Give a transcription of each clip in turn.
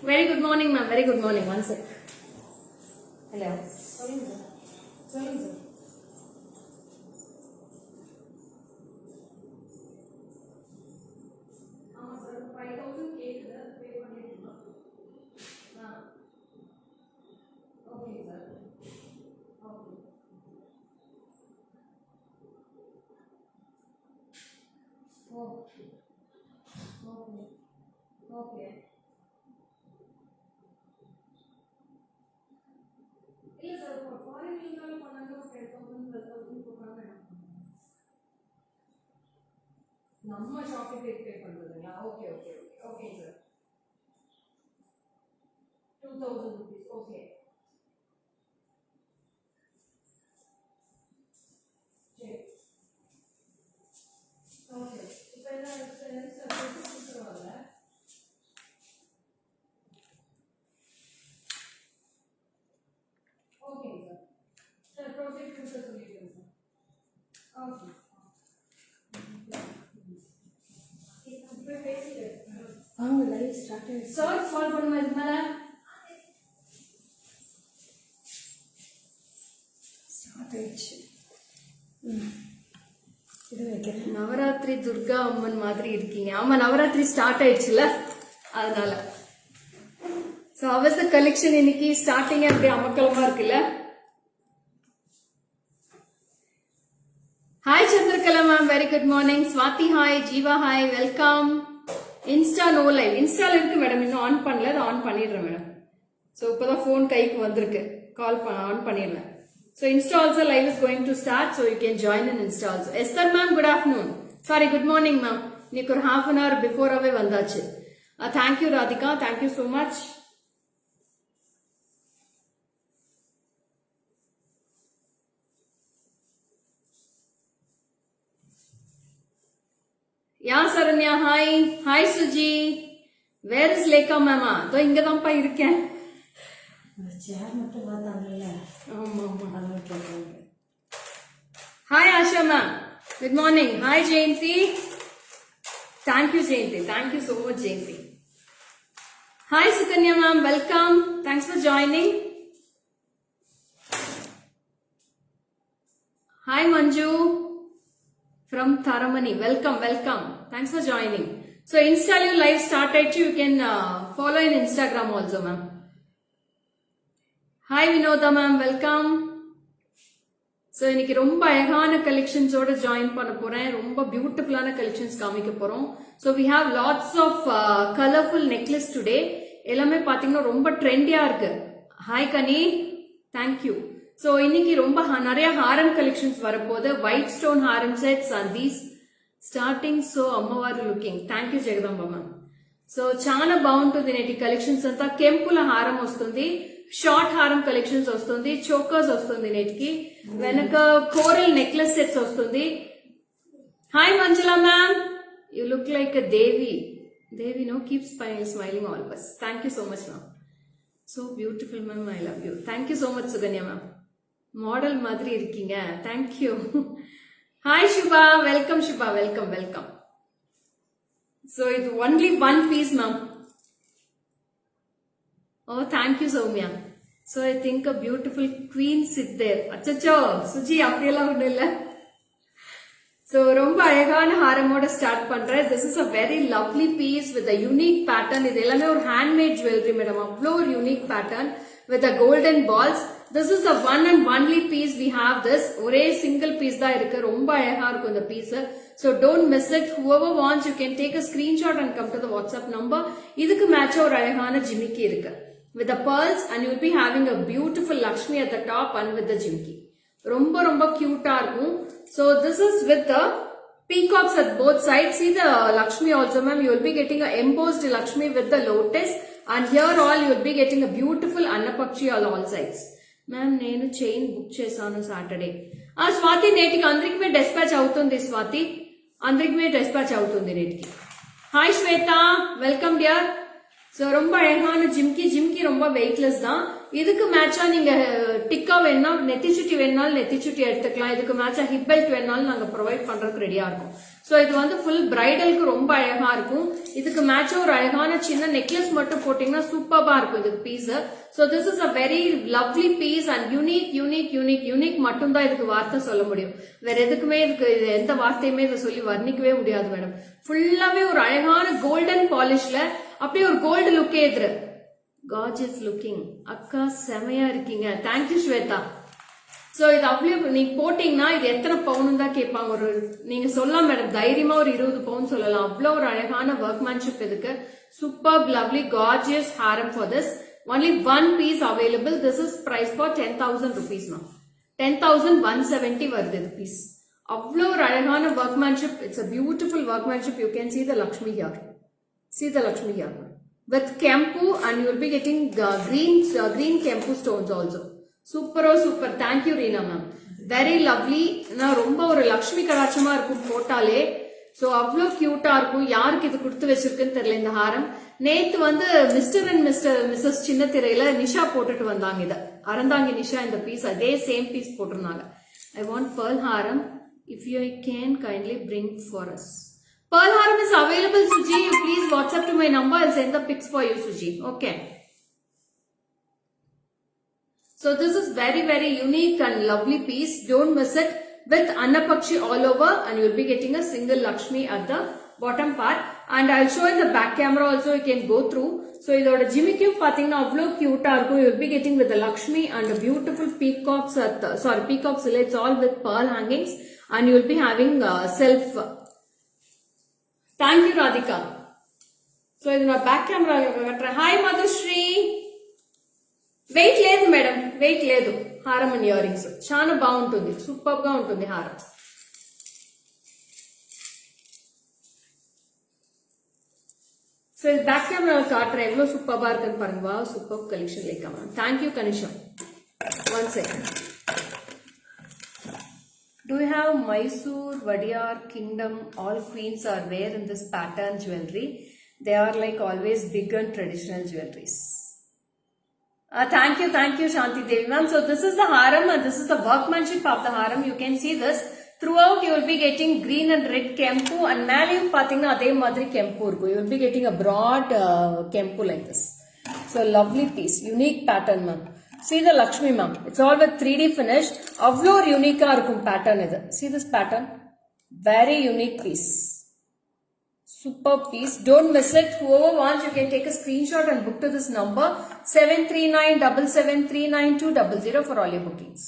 Very good morning, ma'am. Very good morning. One sec. Hello. Sorry, sir. Sorry, sir. Sir. 5,000 pay பண்ணிருக்கீங்க. Okay, sir. Okay. Okay. Okay. Okay. இல்ல sir இப்போ foreign இருந்தாலும் பண்ணாங்க 5,000 12,000 போறாங்க நம்ம shopping pay பண்றதுங்களா okay okay okay okay sir 2000 rupees okay சரி okay இப்போ என்ன சார் கொடுத்துருவாங்க ஓகே சார் சார் ப்ரோசீட் கொடுக்க சொல்லிடுங்க சார் ஓகே லைவ் ஸ்டார்ட் ஆயிடுச்சு. சார் கால் பண்ணுமா இது மேலே ஸ்டார்ட் ஆயிடுச்சு. இது வைக்கிறேன். நவராத்திரி துர்கா அம்மன் மாதிரி இருக்கீங்க. ஆமா, நவராத்திரி ஸ்டார்ட் ஆயிடுச்சுல, அதனால. சோ அவச கலெக்ஷன் இன்னைக்கு ஸ்டார்டிங் அப்படியே அமக்கலமா இருக்குல்ல. Hi Chandrakala ma'am, very good morning. Swathi hi, Jeeva hi, welcome. Insta no live இன்ஸ்டால இருக்கு மேடம், இன்னும் ஆன் பண்ணல, அதை ஆன் பண்ணிடுறேன் மேடம். ஸோ இப்போதான் ஃபோன் கைக்கு வந்திருக்கு, கால் ஆன் பண்ணிடுறேன். So Insta also live is going to start, so you can join in Insta also. Esther ma'am, good afternoon. Sorry, good morning ma'am. இன்னைக்கு ஒரு half an hour before அவே வந்தாச்சு. Thank you Radhika, thank you so much. Yeah Saranya, hi. Hi Suji. Where is Lekha mama? தோ இங்க தான்ப்பா இருக்கேன். சேர் மட்டும் பார்த்தாங்கல்ல. ஆமா ஆமா. அதனால கேட்குறாங்க. Hi Asha ma'am. Good morning. Hi Jayanti. Thank you Jayanti. Thank you so much Jayanti. Hi Sukanya ma'am. Welcome. Thanks for joining. Hi Manju from Tharamani. Welcome. Welcome. Thanks for joining. So Insta live started. You can follow in Instagram also ma'am. Hi Vinoda ma'am. Welcome. So இன்னைக்கு ரொம்ப அழகான கலெக்ஷன்ஸோட join பண்ண போறேன். ரொம்ப பியூட்டிஃபுல்லான collections காமிக்க போறோம். So we have lots of colourful necklace today. எல்லாமே பாத்தீங்கன்னா ரொம்ப ட்ரெண்டியா இருக்கு. ஹாய் கனி, தேங்க்யூ. ஸோ இன்னைக்கு ரொம்ப நிறைய ஹாரம் கலெக்ஷன்ஸ் வரப்போது. ஒயிட் ஸ்டோன் ஹாரம் sets and these starting so అమ్మవారు looking. Thank you Jagadamba ma'am. So చాలా బాగుంటుంది నేటి కలెక్షన్స్ అంతా. కెంపుల హారం వస్తుంది, షార్ట్ హారం కలెక్షన్స్ వస్తుంది, చోకర్స్ వస్తుంది నేటికి. వెనక కోరల్ నెక్లెస్ సెట్స్ వస్తుంది. Hi Manjula ma'am, you look like a Devi. Devi no, keep smiling always. Thank you so much ma'am. So beautiful ma'am, I love you. Thank you so much Suganya ma'am. Model மாதிரி இருக்கீங்க. Thank you. Hi Subha, welcome Subha, welcome welcome. So இது only one piece ma'am. Oh, thank you, Soumya. So I think a beautiful queen sit there. Achacho, Suji, அப்படியெல்லாம் ஒன்றும் இல்லை. So ரொம்ப அழகான ஹாரமோட start பண்றேன். This is a very lovely piece with a unique pattern. இது எல்லாமே ஒரு handmade jewelry மேடம். அவ்வளோ ஒரு unique pattern with a golden balls. This is the one and only piece we have this. ஒரே single piece தான் இருக்கு. ரொம்ப அழகா இருக்கும் இந்த piece. So don't miss it. Whoever wants, you can take a screenshot and come to the WhatsApp number. இதுக்கு மேட்சா ஒரு அழகான ஜிமிக்கி இருக்கு with the pearls, and you will be having a beautiful Lakshmi at the top and with the jimki. Romba romba cute ah irukum. So this is with the peacocks at both sides. See the Lakshmi also ma'am, you will be getting a embossed Lakshmi with the lotus, and here all you will be getting a beautiful Annapakshi on all sides. Ma'am, nenu chain book chesanu Saturday. Swati, netiki andriki me dispatch avutundi. Swati, andriki me dispatch avutundi netiki. Hi Shweta, welcome dear. So ரொம்ப அழகான ஜிம்கி ரொம்ப weightless தான். இதுக்கு மேட்சா நீங்க டிக்கா வேணா, நெத்திச்சுட்டி வேணாலும் நெத்திச்சுட்டி எடுத்துக்கலாம். இதுக்கு மேட்சா ஹிப் பெல்ட் வேணாலும் நாங்க ப்ரொவைட் பண்றதுக்கு ரெடியா இருக்கும். சோ இது வந்து ஃபுல் பிரைடலுக்கு ரொம்ப அழகா இருக்கும். இதுக்கு மேட்சா ஒரு அழகான சின்ன நெக்லஸ் மட்டும் போட்டீங்கன்னா சூப்பரா இருக்கும் இதுக்கு piece. So this is a very lovely piece and unique மட்டும் தான் இதுக்கு வார்த்தை சொல்ல முடியும். வேற எதுக்குமே இதுக்கு எந்த வார்த்தையுமே இதை சொல்லி வர்ணிக்கவே முடியாது மேடம். ஃபுல்லாவே ஒரு அழகான கோல்டன் பாலிஷ்ல அப்படியே ஒரு கோல்டு லுக்கே எதிர கார்ஜியஸ் லுக்கிங். அக்கா செமையா இருக்கீங்க. தேங்க்யூ ஸ்வேதா. சோ இது அவ்வளவு நீங்க போட்டீங்கன்னா இது எத்தனை பவுன் தான் கேட்பாங்க. ஒரு நீங்க சொல்லலாம் மேடம், தைரியமா ஒரு 20 பவுன் சொல்லலாம். அவ்வளவு ஒரு அழகான ஒர்க்மேன்ஷிப் இதுக்கு. Super lovely gorgeous haram for this. Only one piece available. This is price for 10,000 rupees ma'am. 10,170 வருது இது பீஸ். அவ்வளவு ஒரு அழகான workmanship. It's a beautiful workmanship. You can see the Lakshmi here. See the Lakshmi here with kempu and you will be getting green kempu stones also. சூப்பரோ super. Thank you Reena ma'am. Very lovely. ரொம்ப ஒரு லக்ஷ்மி கடாட்சமா இருக்கும் போட்டாலே. So அவ்வளோ கியூட்டா இருக்கும். யாருக்கு இது கொடுத்து வச்சிருக்குன்னு தெரியல இந்த ஹாரம். நேத்து வந்து மிஸ்டர் அண்ட் மிஸ்ஸஸ் சின்ன திரையில நிஷா போட்டுட்டு வந்தாங்க. இத அறந்தாங்கி நிஷா இந்த பீஸ் அதே சேம் பீஸ் போட்டிருந்தாங்க. I want pearl haram. If you can kindly bring for us. Pearl haram is available, Suji. You please WhatsApp to my number. I'll send the pics for you, Suji. Okay. So this is very unique and lovely piece. Don't miss it. With Annapakshi all over and you'll be getting a single Lakshmi at the bottom part. And I'll show in the back camera also you can go through. So idoda jimikku pathina avlo cute ah irukum. You'll be getting with the Lakshmi and a beautiful peacocks peacocks. It's all with pearl hangings and you'll be having self. Thank you Radhika. So idu na back camera katra. Hi Madhushri. Weight లేదు madam, weight లేదు. Haram and ear rings చాలా బాగుంటుంది. Super గా ఉంటుంది హారం. So ఇది back camera காட்டுறேன் எவ்வளவு சூப்பரா இருக்குன்னு பாருங்க. வா super collection like ma'am. Thank you Kanisha. One second. Do you have Mysore, Vadiyar, Kingdom? All queens are wear in this pattern jewelry. They are like always big and traditional jewelries. Thank you Shanti Devi ma'am. So this is the haram and this is the workmanship of the haram. You can see this throughout. You will be getting green and red kempu and மேலையும் பாத்தீங்கன்னா அதே மாதிரி kempu இருக்கும். You will be getting a broad kempu like this. So lovely piece, unique pattern ma'am. See the Lakshmi ma'am. It's all with 3D finish. அவ்வளோ unique இருக்கும் pattern இது. See this pattern, very unique piece. Super piece. Don't miss it. Whoever wants, you can take a screenshot and book to this number 73977399200 for all your bookings.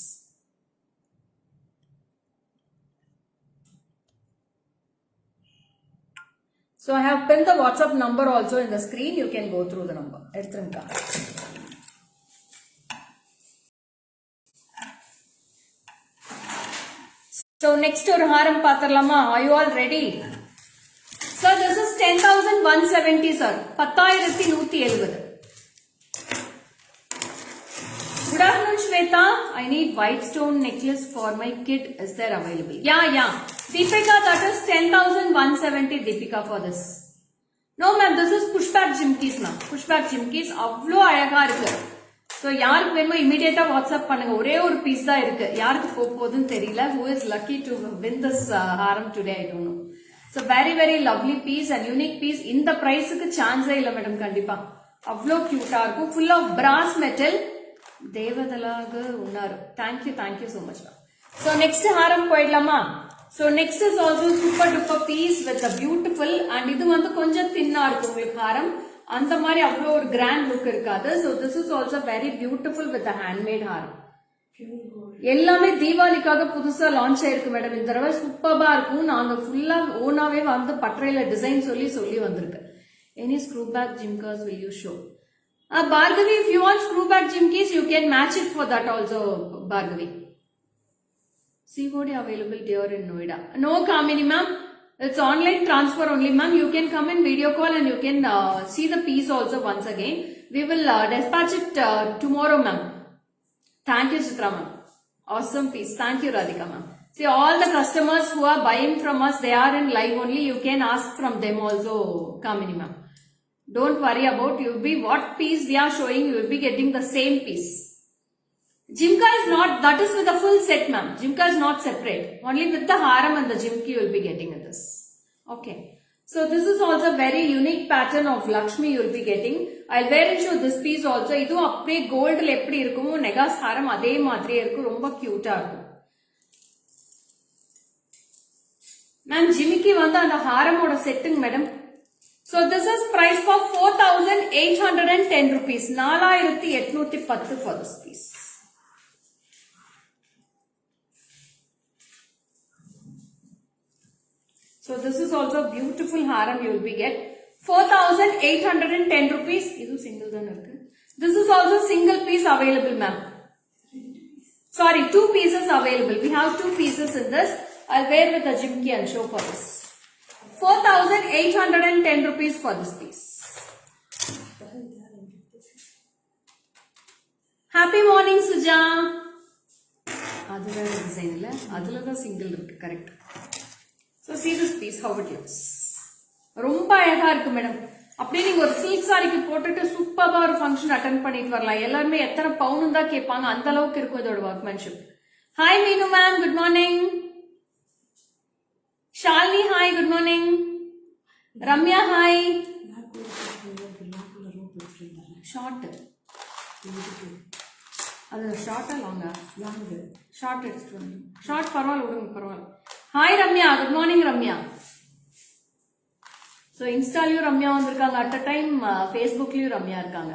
So I have pinned the WhatsApp number also in the screen. You can go through the number. So next ஒரு ஹாரம் பாத்தரலாமா? Are you all ready? So this is 10,170 sir. 10,170. Good afternoon Shweta. I need white stone necklace for my kid. Is there available? Yeah. Deepika, that is 10,170 Deepika for this. No ma'am, this is pushback jimkis ma'am. Pushback jimkis அவ்ளோ அழகா இருக்கு. So யாருக்கு வேணுமோ immediate WhatsApp பண்ணுங்க. ஒரே ஒரு piece தான் இருக்கு. யாருக்கு போகுதுன்னு தெரியல. Who is lucky to win this haram today? I don't know. So very lovely piece and unique piece. இந்த பிரைஸ்க்கு சான்ஸே இல்ல மேடம். கண்டிப்பா அவ்வளோ கியூட்டா இருக்கும். full of brass metal. தேவதலாக உன்னாரு. Thank you so much ma'am. So next ஹாரம் போயிடலாமா? So next is also super duper piece with a beautiful and இது வந்து கொஞ்சம் தின்னா இருக்கும் உங்களுக்கு ஹாரம். அந்த மாதிரி அவ்வளோ ஒரு கிராண்ட் லுக் இருக்காது. So this is also very beautiful with a handmade ஹாரம். எல்லாமே தீபாவளிக்காக புதுசா லான்ச் ஆயிருக்கு மேடம். இந்த தடவை சூப்பரா இருக்கும். நாங்க ஃபுல்லா ஓனாவே வந்து பட்டறையில டிசைன் சொல்லி வந்திருக்கு. Any screw back jimkas will you show? Bhargavi, if you want screw back jimkis, you can match it for that also, Bhargavi. COD available here in Noida. No, Kamini ma'am. It's online transfer only ma'am. You can come in video call and you can see the piece also once again. We will dispatch it tomorrow ma'am. Thank you Chitra ma'am. Awesome piece. Thank you Radhika ma'am. See all the customers who are buying from us, they are in live only. You can ask from them also, Kamini ma'am. Don't worry about what piece we are showing, you will be getting the same piece. Jimka is not, that is with a full set ma'am. Jimka is not separate. Only with the haram and the jimki you will be getting in this. Okay. So this is also very unique pattern of Lakshmi you will be getting. I'll wear and show this piece also. இது அப்படியே கோல்ட்ல எப்படி இருக்குமோ நெகாஸ் ஹாரம் அதே மாதிரியே இருக்கும். ரொம்ப கியூட்டா இருக்கும். மேம் ஜிமிக்கி வந்து அந்த ஹாரமோட செட்டுங்க madam. So this is price for 4,810 rupees. 4,810 for this piece. So this is also a beautiful haram you will be get 4,810 rupees. Idu single dhan irukku. This is also single piece available, ma'am. Sorry, 2 pieces available. We have 2 pieces in this. I'll wear with a jimki and show for this. 4,810 rupees for this piece. Happy morning, Suja. Adula design illa. Adula da single irukku, correct. So see this piece how it looks. ரொம்ப அழகா இருக்கு madam. அப்படியே நீங்க ஒரு silk சாரிக்கு போட்டுட்டு சூப்பரா ஒரு ஃபங்க்ஷன் அட்டெண்ட் பண்ணிட்டு வரலாம். எல்லாரும் எத்தனை பவுன் தான் கேட்பாங்க, அந்த அளவுக்கு இருக்கும் இதோட ஒர்க்மேன்ஷிப். ஹாய் மீனு ma'am, good morning. Shalini hi, good morning. Ramya hi. Short அது ஷார்ட்டா லாங்கா? லாங்கு. ஷார்ட் எடுத்துட்டு வந்து ஷார்ட் பரவாயில்ல, விடுங்க பரவாயில்ல. Hi Ramya, good morning Ramya. So இன்ஸ்டாலையும் ரம்யா வந்திருக்காங்க, அட் அ டைம் ஃபேஸ்புக்லயும் ரம்யா இருக்காங்க.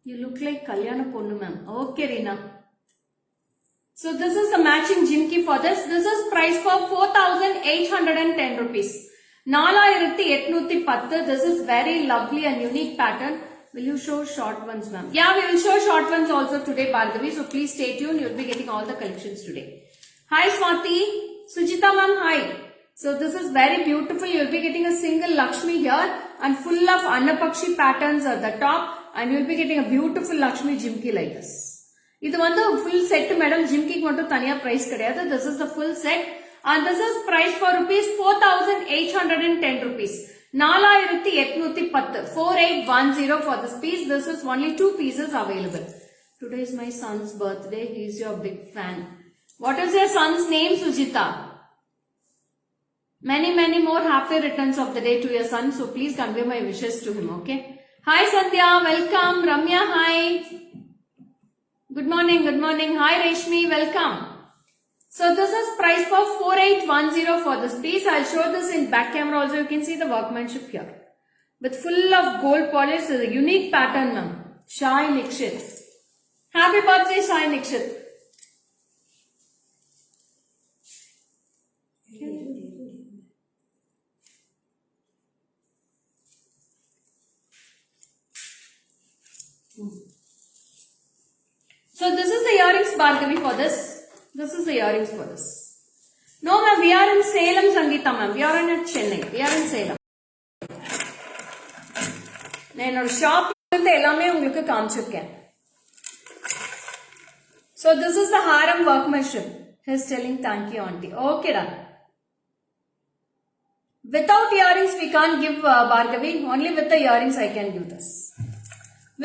யூ லுக் லைக் கல்யாண பொண்ணு ma'am. Okay Reena. So this is the matching jhumki for this. This is price for 4,810 rupees. 4,810. This is very lovely and unique pattern. Will you show short ones, ma'am? Yeah, we will show short ones also today, Bhargavi. So please stay tuned. You'll be getting all the collections today. Hi, Swati. Sujita, ma'am. Hi. So this is very beautiful. You'll be getting a single Lakshmi here and full of Annapakshi patterns at the top. And you'll be getting a beautiful Lakshmi jimki like this. இது வந்து full set, madam. Jimki மட்டும் தனியா price கிடையாது. This is the full set. And this is price for rupees 4,810 rupees. 4,810. 4,810 for this piece. This is only 2 pieces available. Today is my son's birthday. He is your big fan. What is your son's name, Sujita? Many more happy returns of the day to your son. So please convey my wishes to him, okay? Hi Sandhya, welcome. Ramya, hi. Good morning, good morning. Hi Reshmi, welcome. So this is price for 4,810 for this piece. I'll show this in back camera also. You can see the workmanship here. With full of gold polish. This is a unique pattern, ma'am. Shai Nikshit. Happy birthday, Shai Nikshit. So this is the earrings, Bhargavi, for this. This is the earrings for this. No ma'am, we are in Salem, Sangeeta ma'am. We are in Chennai. We are in Salem. என்னோட shop இருந்து எல்லாமே உங்களுக்கு காமிச்சிருக்கேன். So this is the haram workmanship. He's telling thank you auntie. Okay done. Without earrings we can't give Bhargavi. Only with the earrings I can give this.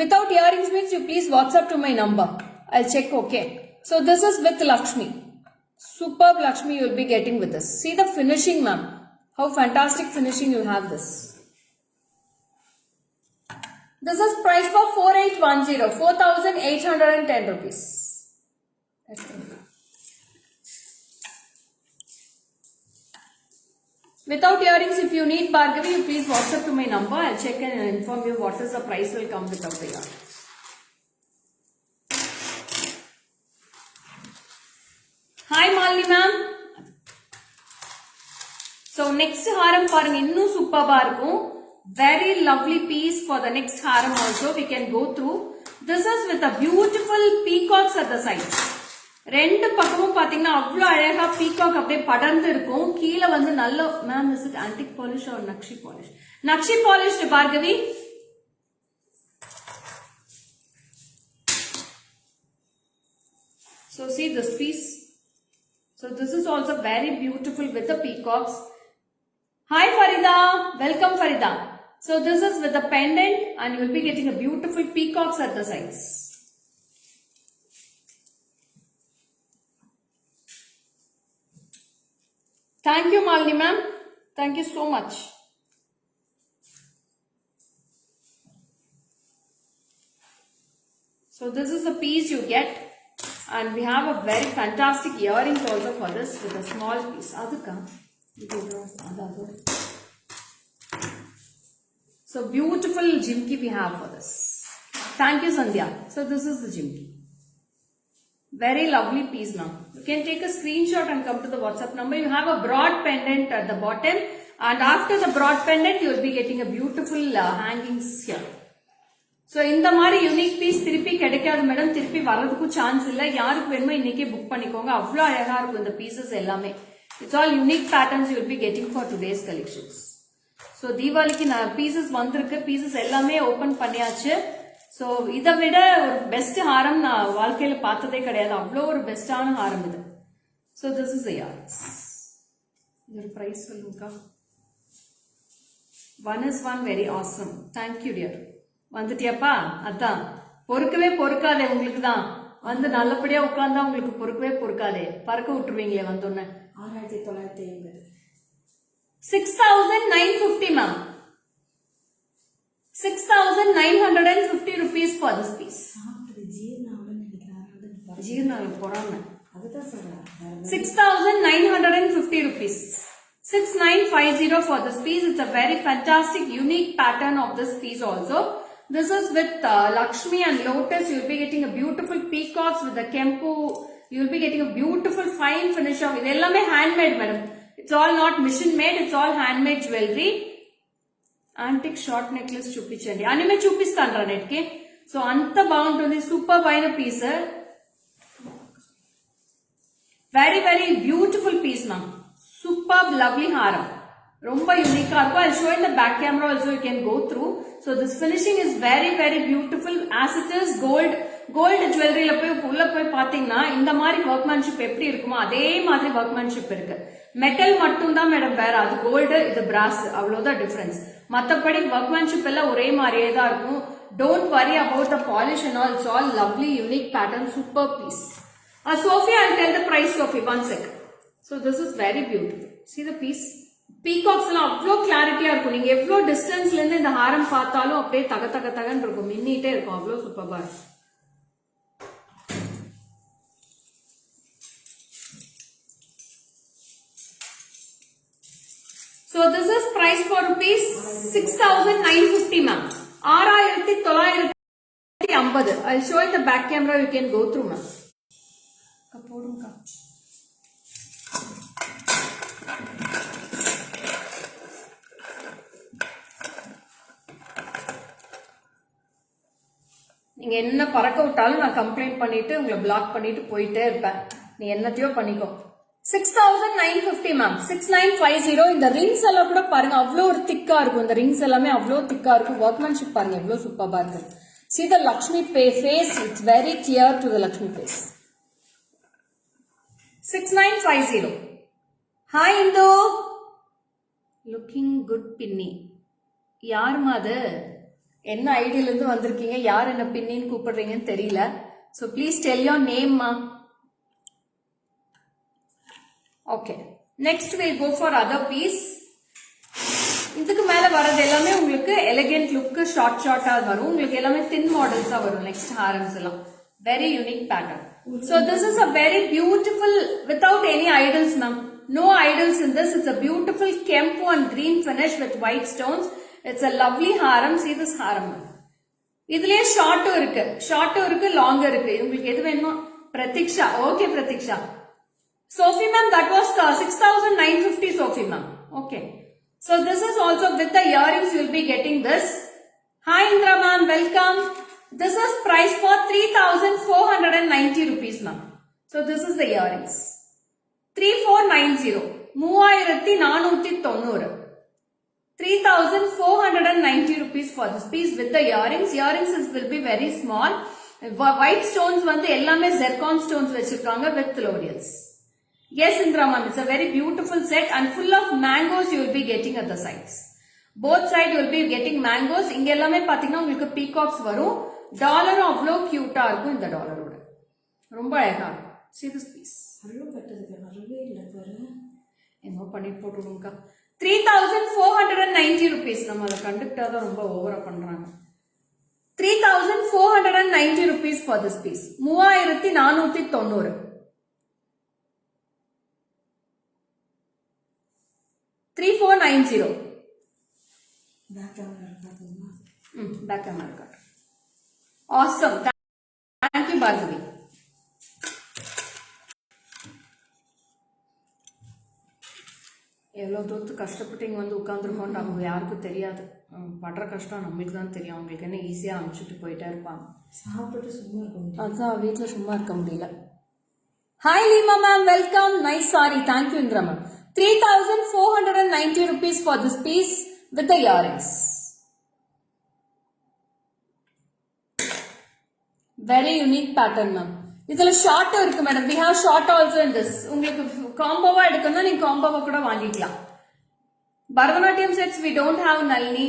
Without earrings means you please WhatsApp to my number. I'll check, okay. So this is with Lakshmi. Superb Lakshmi you will be getting with this. See the finishing, ma'am. How fantastic finishing you have this. This is price for 4,810. 4,810 rupees. Without earrings, if you need Bhargavi, you please WhatsApp to my number. I'll check and inform you what is the price will come without the earrings. Hi Malini ma'am. So next haram பாருங்க இன்னும் சூப்பரா இருக்கும். Very lovely piece for the next haram also we can go through. This is with a beautiful peacocks at the sides. ரெண்டு பக்கமும் பாத்தீங்கன்னா அவ்வளவு அழகா peacock அப்படியே படர்ந்து இருக்கும். கீழ வந்து நல்ல ma'am is it antique polish or nakshi polish? Nakshi polish Bhargavi. So see this piece. So this is also very beautiful with the peacocks. Hi Farida, welcome Farida. So this is with the pendant and you will be getting a beautiful peacocks at the sides. Thank you Malini ma'am. Thank you so much. So this is the piece you get, and we have a very fantastic earrings also for this with a small piece. Adukka. So beautiful jimki we have for this. Thank you, Sandhya. So this is the jimki. Very lovely piece now. You can take a screenshot and come to the WhatsApp number. You have a broad pendant at the bottom, and after the broad pendant you will be getting a beautiful hangings here. So இந்த மாதிரி unique piece திருப்பி கிடைக்காது madam, திருப்பி வரதுக்கும் chance இல்ல. யாருக்கு வேணுமோ இன்னைக்கே புக் பண்ணிக்கோங்க. அவ்வளோ அழகா இருக்கும் இந்த பீசஸ் எல்லாமே. It's all unique patterns you will be getting for today's collections. So தீபாவளிக்கு பீசஸ் வந்திருக்கு. பீசஸ் எல்லாமே ஓபன் பண்ணியாச்சு. ஸோ இதை விட ஒரு பெஸ்ட் ஹாரம் நான் வாழ்க்கையில பார்த்ததே கிடையாது. அவ்வளோ ஒரு பெஸ்டான ஹாரம் இது. So this is ears. இதோட பிரைஸ் சொல்லுங்கக்கா. 1 வெரி ஆசம். Thank you dear. வந்துட்டியாப்பா? அதான் பொறுக்கவே பொறுக்காதே. உங்களுக்கு தான் வந்து நல்லபடியா உட்கார்ந்தா உங்களுக்கு பொறுக்கவே பொறுக்காதே. பறக்க விட்டுருவீங்களே வந்தோன்னு. 6950. 6950 ma'am. 6950 rupees for this piece. ஜீர்ணாவில் போறாங்க. 6950 rupees. 6950 for this piece. It's a very fantastic unique pattern of this piece also. This is with Lakshmi and Lotus. You'll be getting a beautiful peacocks with the Kempu. You'll be getting a beautiful fine finish of it. Ellame handmade madam. It's all not machine made. It's all handmade jewelry. Antique short necklace చూపించండి. అనిమే చూపిస్తాను రా నెట్కి. So అంత బాగుంటుంది. Super పైన piece. Very very beautiful piece ma'am. Super lovely haram. ரொம்ப யூனிக்கா இருக்கும். I'll show in the back camera also, you can go through. So this finishing is very very beautiful as it is gold ஜுவல்லரியில போய் உள்ள போய் பாத்தீங்கன்னா இந்த மாதிரி workmanship எப்படி இருக்குமோ அதே மாதிரி ஒர்க்மேன்ஷிப் இருக்கு. மெட்டல் மட்டும் தான் மேடம் வேற, அது கோல்டு இது பிராஸ், அவ்வளவுதான் டிஃபரன்ஸ். மத்தபடி ஒர்க்மேன்ஷிப் எல்லாம் ஒரே மாதிரியே தான் இருக்கும். Don't worry about the polish and all. It's all lovely unique pattern. Super piece. Sophie, I'll tell the price, Sophie, one sec. So this is very beautiful. See the piece. Peacocks எல்லாம் அவ்வளோ கிளாரிட்டியா இருக்கும். நீங்க எவ்வளோ டிஸ்டன்ஸ்ல இருந்து இந்த ஹாரம் பார்த்தாலும் அப்படியே தக தக தகன்னு இருக்கும், மின்னிட்டே இருக்கும். அவ்வளோ சூப்பரா இருக்கும். So this is price for rupees 6950 ma'am. 6950. I'll show in the back camera, you can go through ma'am. போடுங்க. நீங்க என்ன பறக்க விட்டாலும் நான் கம்ப்ளைண்ட் பண்ணிட்டு உங்களை பிளாக் பண்ணிட்டு போயிட்டே இருப்பேன். நீ என்னத்தையோ பண்ணிக்கோ. 6950 மேம். 6950. இந்த ரிங்ஸ் எல்லாம் கூட பாருங்க அவ்வளோ ஒரு திக்கா இருக்கும். இந்த ரிங்ஸ் எல்லாமே அவ்வளோ திக்கா இருக்கும். ஒர்க்மேன்ஷிப் பாருங்க எவ்வளோ சூப்பரா இருக்கு. See the Lakshmi face. It's very clear to the Lakshmi face. 6950. Hi Indo. Looking good pinny. யாருமா அது? என்ன ஐடியில இருந்து வந்திருக்கீங்க? யார் என்ன பின்னின்னு கூப்பிடுறீங்கன்னு தெரியல. So please tell your name ma. Okay. Next we'll go for other piece. இதுக்கு மேல வரது எல்லாமே உங்களுக்கு எலிகென்ட் லுக், ஷார்ட்டா வரும். உங்களுக்கு எல்லாமே தின் மாடல்ஸா வரும். நெக்ஸ்ட் ஹாரம்ஸ் எல்லாம் very unique pattern. So this is a very beautiful without any idols ma'am. No idols in this. It's a beautiful kempu and green finish with white stones. It's a lovely haram. See this haram. இதுலயே ஷார்ட்டும் இருக்கு longer இருக்கு. உங்களுக்கு எது வேணுமோ. Pratiksha. Okay Pratiksha. Sophie ma'am, that was 6950 Sophie ma'am. Okay. So this is also with the earrings you will be getting this. Hi Indra ma'am, welcome. This is price for 3490 rupees ma'am. So this is the earrings. 3490. 3490. 3490 rupees for this piece with the earrings. Earrings will be very small. White stones வந்து எல்லாமே zircon stones வச்சிருக்காங்க with lorials. Yes Indra ma'am, it's a very beautiful set and full of mangoes you will be getting at the sides. Both side you will be getting mangoes. இங்க எல்லாமே பாத்தீங்கன்னா உங்களுக்கு peacocks வரும். டாலரும் அவ்வளோ கியூட்டா இருக்கும். இந்த டாலரோட ரொம்ப அழகா இருக்கும். See this piece. அவ்வளோ பட்டதுக்கு வரவே இல்லை பாரு. என்ன பண்ணி போட்டுடுங்கக்கா. 3,490 rupees. நம்ம அதை கண்டுக்கிட்டா தான் ரொம்ப ஓவரா பண்றாங்க. 3,490 rupees for this piece. 3,490. 3,490. Back camera இருக்காதுமா. Back camera card. Awesome. Thank you, Bhargavi. எவ்வளோ தூரத்து கஷ்டப்பட்டு இங்கே வந்து உட்காந்துருக்கோன்ட்டு அவங்க யாருக்கும் தெரியாது. படுற கஷ்டம் நம்மளுக்கு தான் தெரியும். அவங்களுக்கு என்ன ஈஸியாக அனுப்பிச்சிட்டு போயிட்டே இருப்பாங்க. சாப்பிட்டு சும்மா இருக்க முடியும். அதுதான் வீட்டில் சும்மா இருக்க முடியல. Hi Lima ma'am, welcome. Nice sorry. Thank you Indira ma'am. 3,490 rupees for this piece with the earrings. Very unique pattern ma'am. இதுல ஷார்ட்டும் இருக்கு madam. we have short also in this. உங்களுக்கு காம்போவா எடுக்கணும்னா நீங்க காம்போவா கூட வாங்கிக்கலாம். Bharatanatyam sets we don't have Nalini.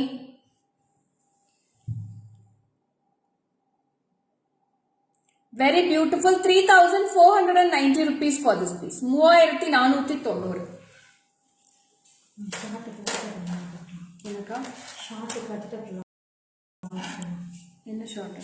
Very beautiful. 3,490 rupees for this piece. 3,490. என்னக்கா short கட்டலாம். என்ன short?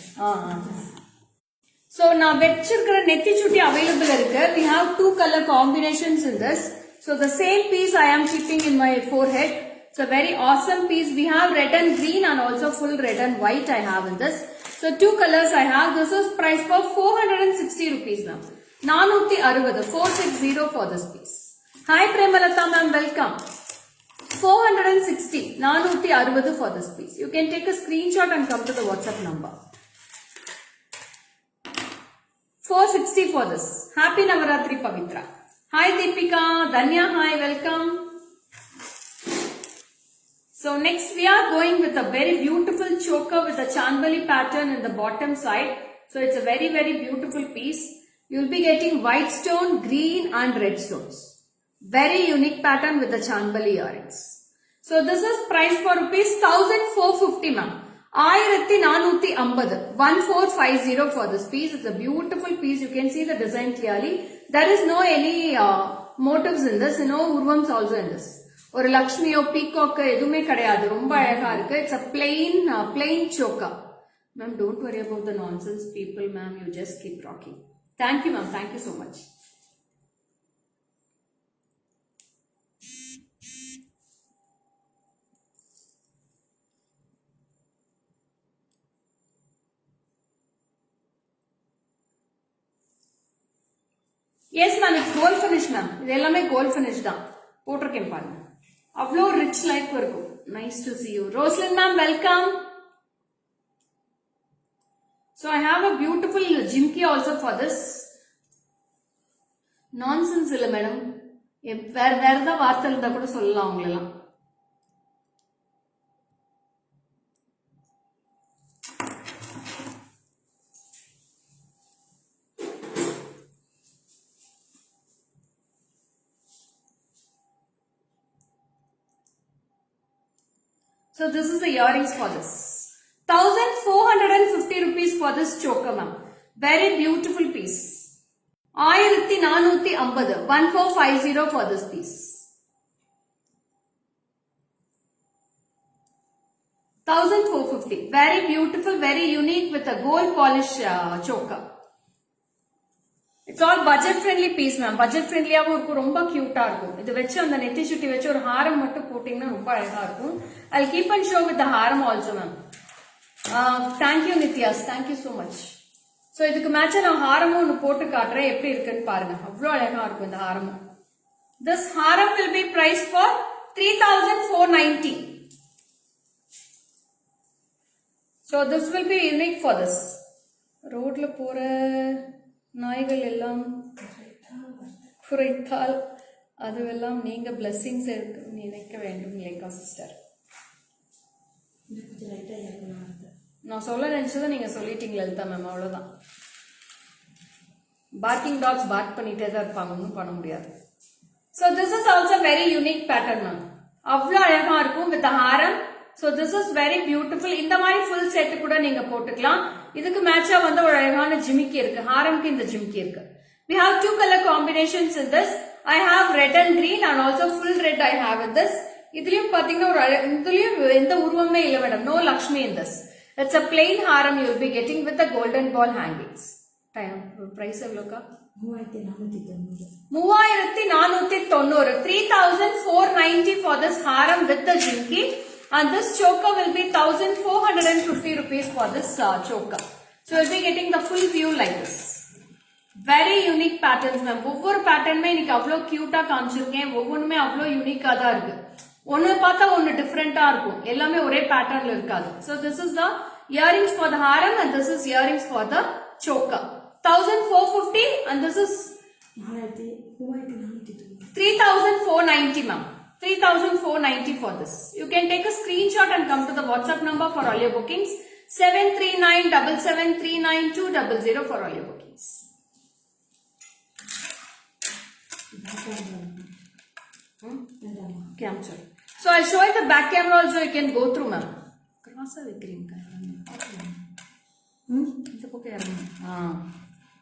So now vechirukra netti chutti available irukku. We have two color combinations in this. So the same piece I am keeping in my forehead. It's a very awesome piece. We have red and green and also full red and white I have in this. So two colors I have. This is priced for 460 rupees now. 460, 460 for this piece. Hi Premalata ma'am, welcome. 460, 460 for this piece. You can take a screenshot and come to the WhatsApp number. 460 for this. Happy Navaratri Pavitra. Hi Deepika, Danya, hi, welcome. So next we are going with a very beautiful choker with a chandbali pattern in the bottom side. So it's a very beautiful piece. You'll be getting white stone, green and red stones. Very unique pattern with the chandbali earrings. So this is priced for rupees 1,450 ma'am. 1,450. 1,450 for this piece. It's a beautiful piece. You can see the design clearly. There is no any motives in this. No urvams also in this. ஒரு லக்ஷ்மியோ peacock எதுவுமே கிடையாது. ரொம்ப அழகா இருக்கு. It's a plain choker. Ma'am, don't worry about the nonsense people, ma'am. You just keep rocking. Thank you, ma'am. Thank you so much. Yes ma'am, it's gold finish ma'am. இது எல்லாமே gold finish தான். போட்டிருக்கேன் பாருங்க. அவ்வளோ rich life இருக்கும். Nice to see you. Roslyn ma'am, welcome. So I have a beautiful jimki also for this. Nonsense இல்ல madam. வேற ஏதாவது வார்த்தை இருந்தா கூட சொல்லலாம் உங்களெல்லாம். So this is the earrings for this. 1,450 rupees for this choker ma'am. Very beautiful piece. 1,450. 1,450 for this piece. 1,450. Very beautiful, very unique with a gold polish choker. It's all budget friendly piece ma'am. Budget friendly ஆவும் இருக்கும், ரொம்ப கியூட்டா இருக்கும். இது வெச்சு அந்த நெத்தி சுட்டி வெச்சு ஒரு ஹாரம் மட்டும் போட்டீங்கன்னா ரொம்ப அழகா இருக்கும். I'll keep and show with the haram also ma'am. Thank you Nityas. Thank you so much. So இதுக்கு மேட்சா நான் ஹாரமும் ஒன்னு போட்டு காட்டுறேன், எப்படி இருக்குன்னு பாருங்க. அவ்வளோ அழகா இருக்கும் இந்த ஹாரமும். This haram will be priced for 3,490. So this will be unique for this. ரோட்ல போற நாய்கள் எல்லாம் குறைத்தால் அதுவெல்லாம் நீங்க பிளெஸிங்ஸ் நினைக்க வேண்டும் இல்லைக்கா சிஸ்டர். நான் சொல்ல நினைச்சதை நீங்க சொல்லிட்டீங்க லலிதா மேம், அவ்வளவுதான். பார்க்கிங் டாக்ஸ் பார்க் பண்ணிட்டே தான் இருப்பாங்க, ஒன்றும் பண்ண முடியாது. So this is also very unique pattern ma'am. அவ்வளோ அழகா இருக்கும் with the haram. So this is very beautiful. இந்த மாதிரி full set கூட நீங்க போட்டுக்கலாம். இதுக்கு மேட்சா வந்து ஒரு அழகான ஜிமிக்கி இருக்கு. ஹாரம்க்கு இந்த ஜிமிக்கி இருக்கு. We have two color combinations in this. I have red and green and also full red I have in this. இதுலயும் பாத்தீங்கன்னா இதுலயும் எந்த உருவமே இல்ல madam. No Lakshmi in this. It's a plain Haram you will be getting with the golden ball hangings. Price எவ்வளோக்கா? 3490. 3490 for this haram with the jimki, and this choker will be 1450 rupees for this choker. So you'll be getting the full view like this. Very unique patterns ma'am. ஒவ்வொரு பேட்டர்னுமே இன்னைக்கு அவ்வளோ கியூட்டா காமிச்சிருக்கேன். ஒவ்வொன்றுமே அவ்வளோ யூனிக்கா தான் இருக்கு. ஒன்னு பார்த்தா ஒன்னு டிஃபரெண்டா இருக்கும். எல்லாமே ஒரே பேட்டர்ன்ல இருக்காது. So this is the earrings for the haram and this is earrings for the choker. 1450 and this is 3490 ma'am. 3490 for this. You can take a screenshot and come to the WhatsApp number for all your bookings. 73977399200 for all your bookings. Capture. So I'll show you the back camera also. You can go through ma'am. Cross green color.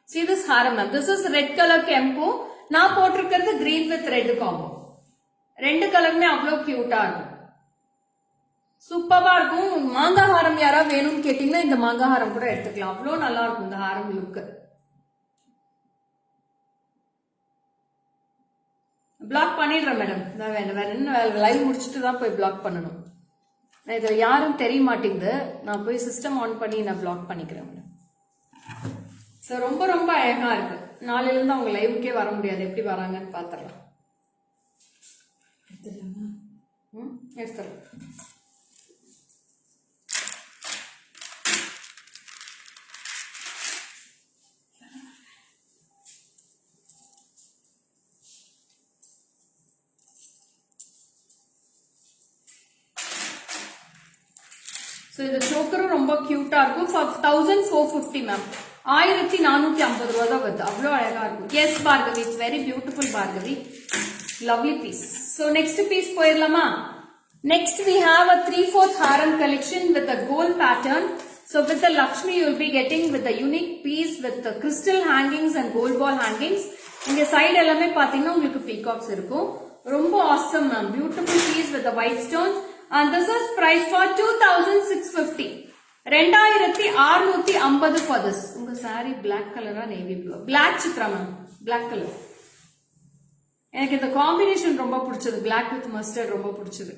See this haram ma'am. This is red color kempo. நான் போட்டிருக்கிறது green with red combo. ரெண்டு கலருமே அவ்வளோ கியூட்டா இருக்கும். சூப்பரா இருக்கும். மாங்கா ஹாரம் யாரா வேணும்னு கேட்டீங்கன்னா இந்த மாங்கா ஹாரம் கூட எடுத்துக்கலாம். அவ்வளோ நல்லா இருக்கும் இந்த ஹாரம் லுக். பிளாக் பண்ணிடுறேன் மேடம். வேற என்ன லைவ் முடிச்சுட்டு தான் போய் பிளாக் பண்ணணும். இது யாரும் தெரிய மாட்டேங்குது. நான் போய் சிஸ்டம் ஆன் பண்ணி நான் பிளாக் பண்ணிக்கிறேன் மேடம். ஸோ ரொம்ப ரொம்ப அழகா இருக்கு. நாளையிலேருந்து அவங்க லைவுக்கே வர முடியாது. எப்படி வராங்கன்னு பார்த்துடலாம். எடுத்துடலாம். So இந்த சோக்கரும் ரொம்ப கியூட்டா இருக்கும். 1450 மேம். 1450 ரூபா தான் வருது. அவ்வளோ அழகா இருக்கும். Yes Bhargavi, it's very beautiful Bhargavi. Lovely piece. So next piece போயிடலாமா? Next we have a 3/4 haram collection with a gold pattern. So with the Lakshmi you will be getting with the unique piece with the crystal hangings and gold ball hangings. இங்க side எல்லாமே பாத்தீங்கன்னா உங்களுக்கு peacocks இருக்கும். ரொம்ப awesome ma'am. Beautiful piece with the white stones. And this is price for 2650. 2650 for this. உங்க saree black color or navy blue? Black Chitra ma'am. Black color. எனக்கு இந்த combination ரொம்ப பிடிச்சது. Black with mustard ரொம்ப பிடிச்சது.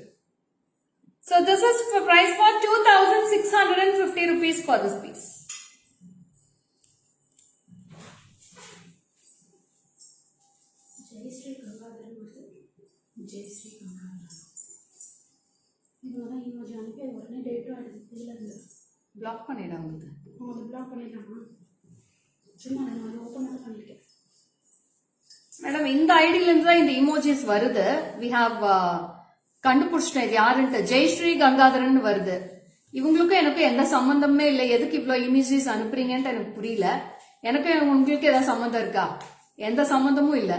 So this is for price for 2650 rupees for this piece. Block பண்ணிடாங்க. Madam இந்த ஐடியில இருந்து தான் இந்த இமோஜிஸ் வருது. வி ஹாவ் கண்டுபிடிச்சிட்டோம் இது யாருன்ட்டு. ஜெயஸ்ரீ கங்காதரன் வருது. இவங்களுக்கும் எனக்கும் எந்த சம்பந்தமே இல்லை. எதுக்கு இவ்வளவு இமேஜஸ் அனுப்புறீங்கன்ட்டு எனக்கு புரியல. எனக்கும் உங்களுக்கு ஏதாவது சம்பந்தம் இருக்கா? எந்த சம்பந்தமும் இல்ல.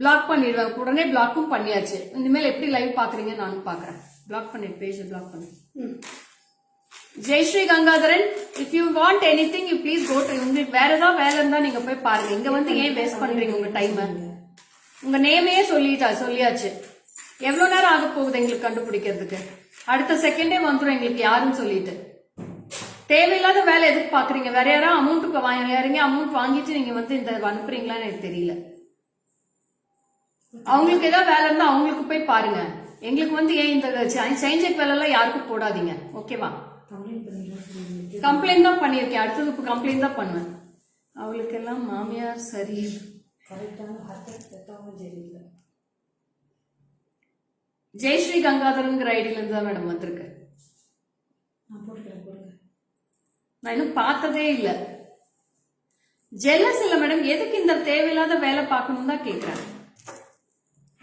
பிளாக் பண்ணிடுவேன். உடனே பிளாக்கும் பண்ணியாச்சு. இனிமேல் எப்படி லைவ் பாக்குறீங்க நானும் பாக்குறேன். பிளாக் பண்ணி பேஜ் பிளாக் பண்ணு. Jayashree Gangadharan, if you want anything you please go to. உங்களுக்கு வேற ஏதாவது வேலை இருந்தா நீங்க போய் பாருங்க. இங்க வந்து ஏன் வேஸ்ட் பண்றீங்க உங்க டைம்? உங்க நேமையே சொல்லியாச்சு. எவ்வளவு நேரம் ஆக போகுது எங்களுக்கு கண்டுபிடிக்கிறதுக்கு? அடுத்த செகண்டே வந்துடும் எங்களுக்கு யாருன்னு சொல்லிட்டு. தேவையில்லாத வேலை எதுக்கு பாக்குறீங்க? வேற யாராவது அமௌண்ட்டுக்கு யாருங்க அமௌண்ட் வாங்கிட்டு நீங்க வந்து இந்த அனுப்புறீங்களான்னு எனக்கு தெரியல. அவங்களுக்கு ஏதாவது வேலை இருந்தா அவங்களுக்கு போய் பாருங்க. எங்களுக்கு வந்து ஏன் இந்த சேஞ்ச் வேலை எல்லாம் யாருக்கும் போடாதீங்க. ஓகேவா? கம்ப்ளைண்ட் தான் பண்ணிருக்கேன். அடுத்தது இப்ப கம்ப்ளைண்ட் தான் பண்ணுவேன். அவளுக்கு எல்லாம் மாமியார் சரி. ஜெயஸ்ரீ கங்காதரன் ஐடியில இருந்து தான் மேடம் வந்திருக்கு. நான் இன்னும் பார்த்ததே இல்ல. ஜெல்லஸ் இல்ல மேடம். எதுக்கு இந்த தேவையில்லாத வேலை பார்க்கணும் தான் கேட்கிறேன்.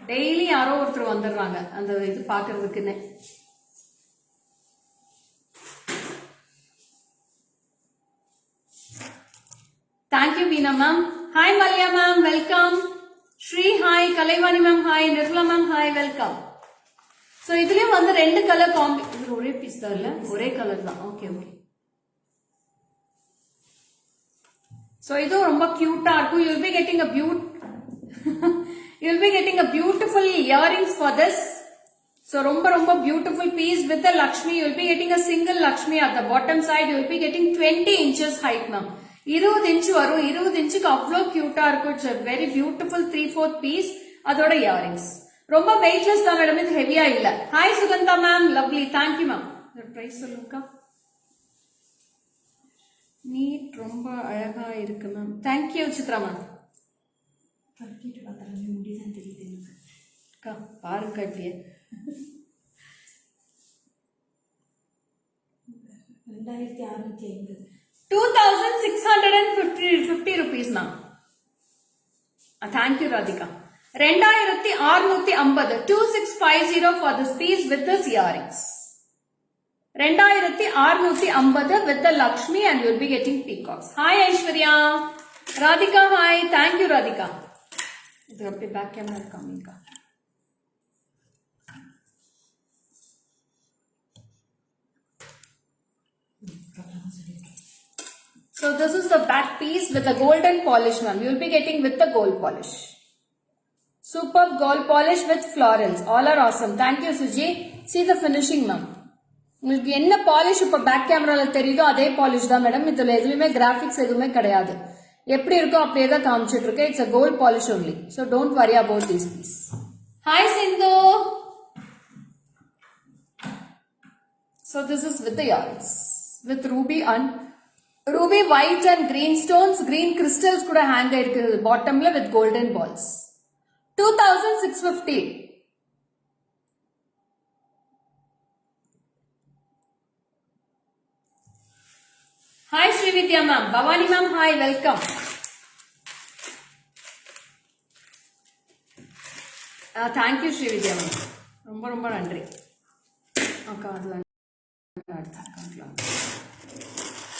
டெய்லி யாரோ ஒருத்தர் வந்துடுறாங்க அந்த இது பாக்குறதுக்குன்னு. Thank you Veena ma'am. Hi Malya ma'am, welcome. Shri hi. Kalaivani ma'am hi. Nirmala ma'am hi, welcome. So இதுலயும் வந்து ரெண்டு கலர் காம்பி. இது ஒரே பீஸ் தான் இல்ல, ஒரே கலர் தான். Okay okay. சோ இதுவும் ரொம்ப கியூட்டா இருக்கும். You will be getting a beautiful earrings for this. So romba beautiful piece with the Lakshmi. You will be getting a single Lakshmi at the bottom side. You will be getting 20 inches height ma'am. 20 inch varum 20 inch avlo cute ah irukum. It's a very beautiful 3/4 piece. Adoda earrings. Romba weightless da madam, இது heavy ah illa. Hi Sugandha ma'am, lovely. Thank you ma'am. The price சொல்லுங்க. NEET ரொம்ப அழகா இருக்கு ma'am. Thank you Chitra ma'am. கட்டிட்டு பார்த்தாலே முடிதான் தெரியுது எனக்கு. அக்கா பாருங்க இப்படியே 2650. 2650 rupees ma'am. Thank you Radhika. 2650 2650 for this piece with this earrings. 2650 with the Lakshmi and you will be getting peacocks. Hi Aishwarya. Radhika hi. Thank you Radhika. இது அப்படியே back camera காமிங்க. So this is the back piece with the golden polish ma'am. You will be getting with the gold polish. Superb gold polish with florals. All are awesome. Thank you Suji. See the finishing ma'am. உங்களுக்கு என்ன polish இப்ப back கேமரால தெரியுதோ அதே polish தான் madam. இதுல எதுவுமே graphics எதுவுமே கிடையாது. எப்படி இருக்கோ அப்படியே தான் காமிச்சிட்டு இருக்கேன். It's a gold polish only. So don't worry about these piece. Hi Sindhu. So this is with the earrings. With ruby white and green stones, green crystals kuda hang ஆயிருக்கு bottomல with golden balls. 2650. Hi Srividya ma'am. Bhavani ma'am, hi, welcome. Thank you Srividya ma'am. ரொம்ப நன்றி. அக்கா அதெல்லாம்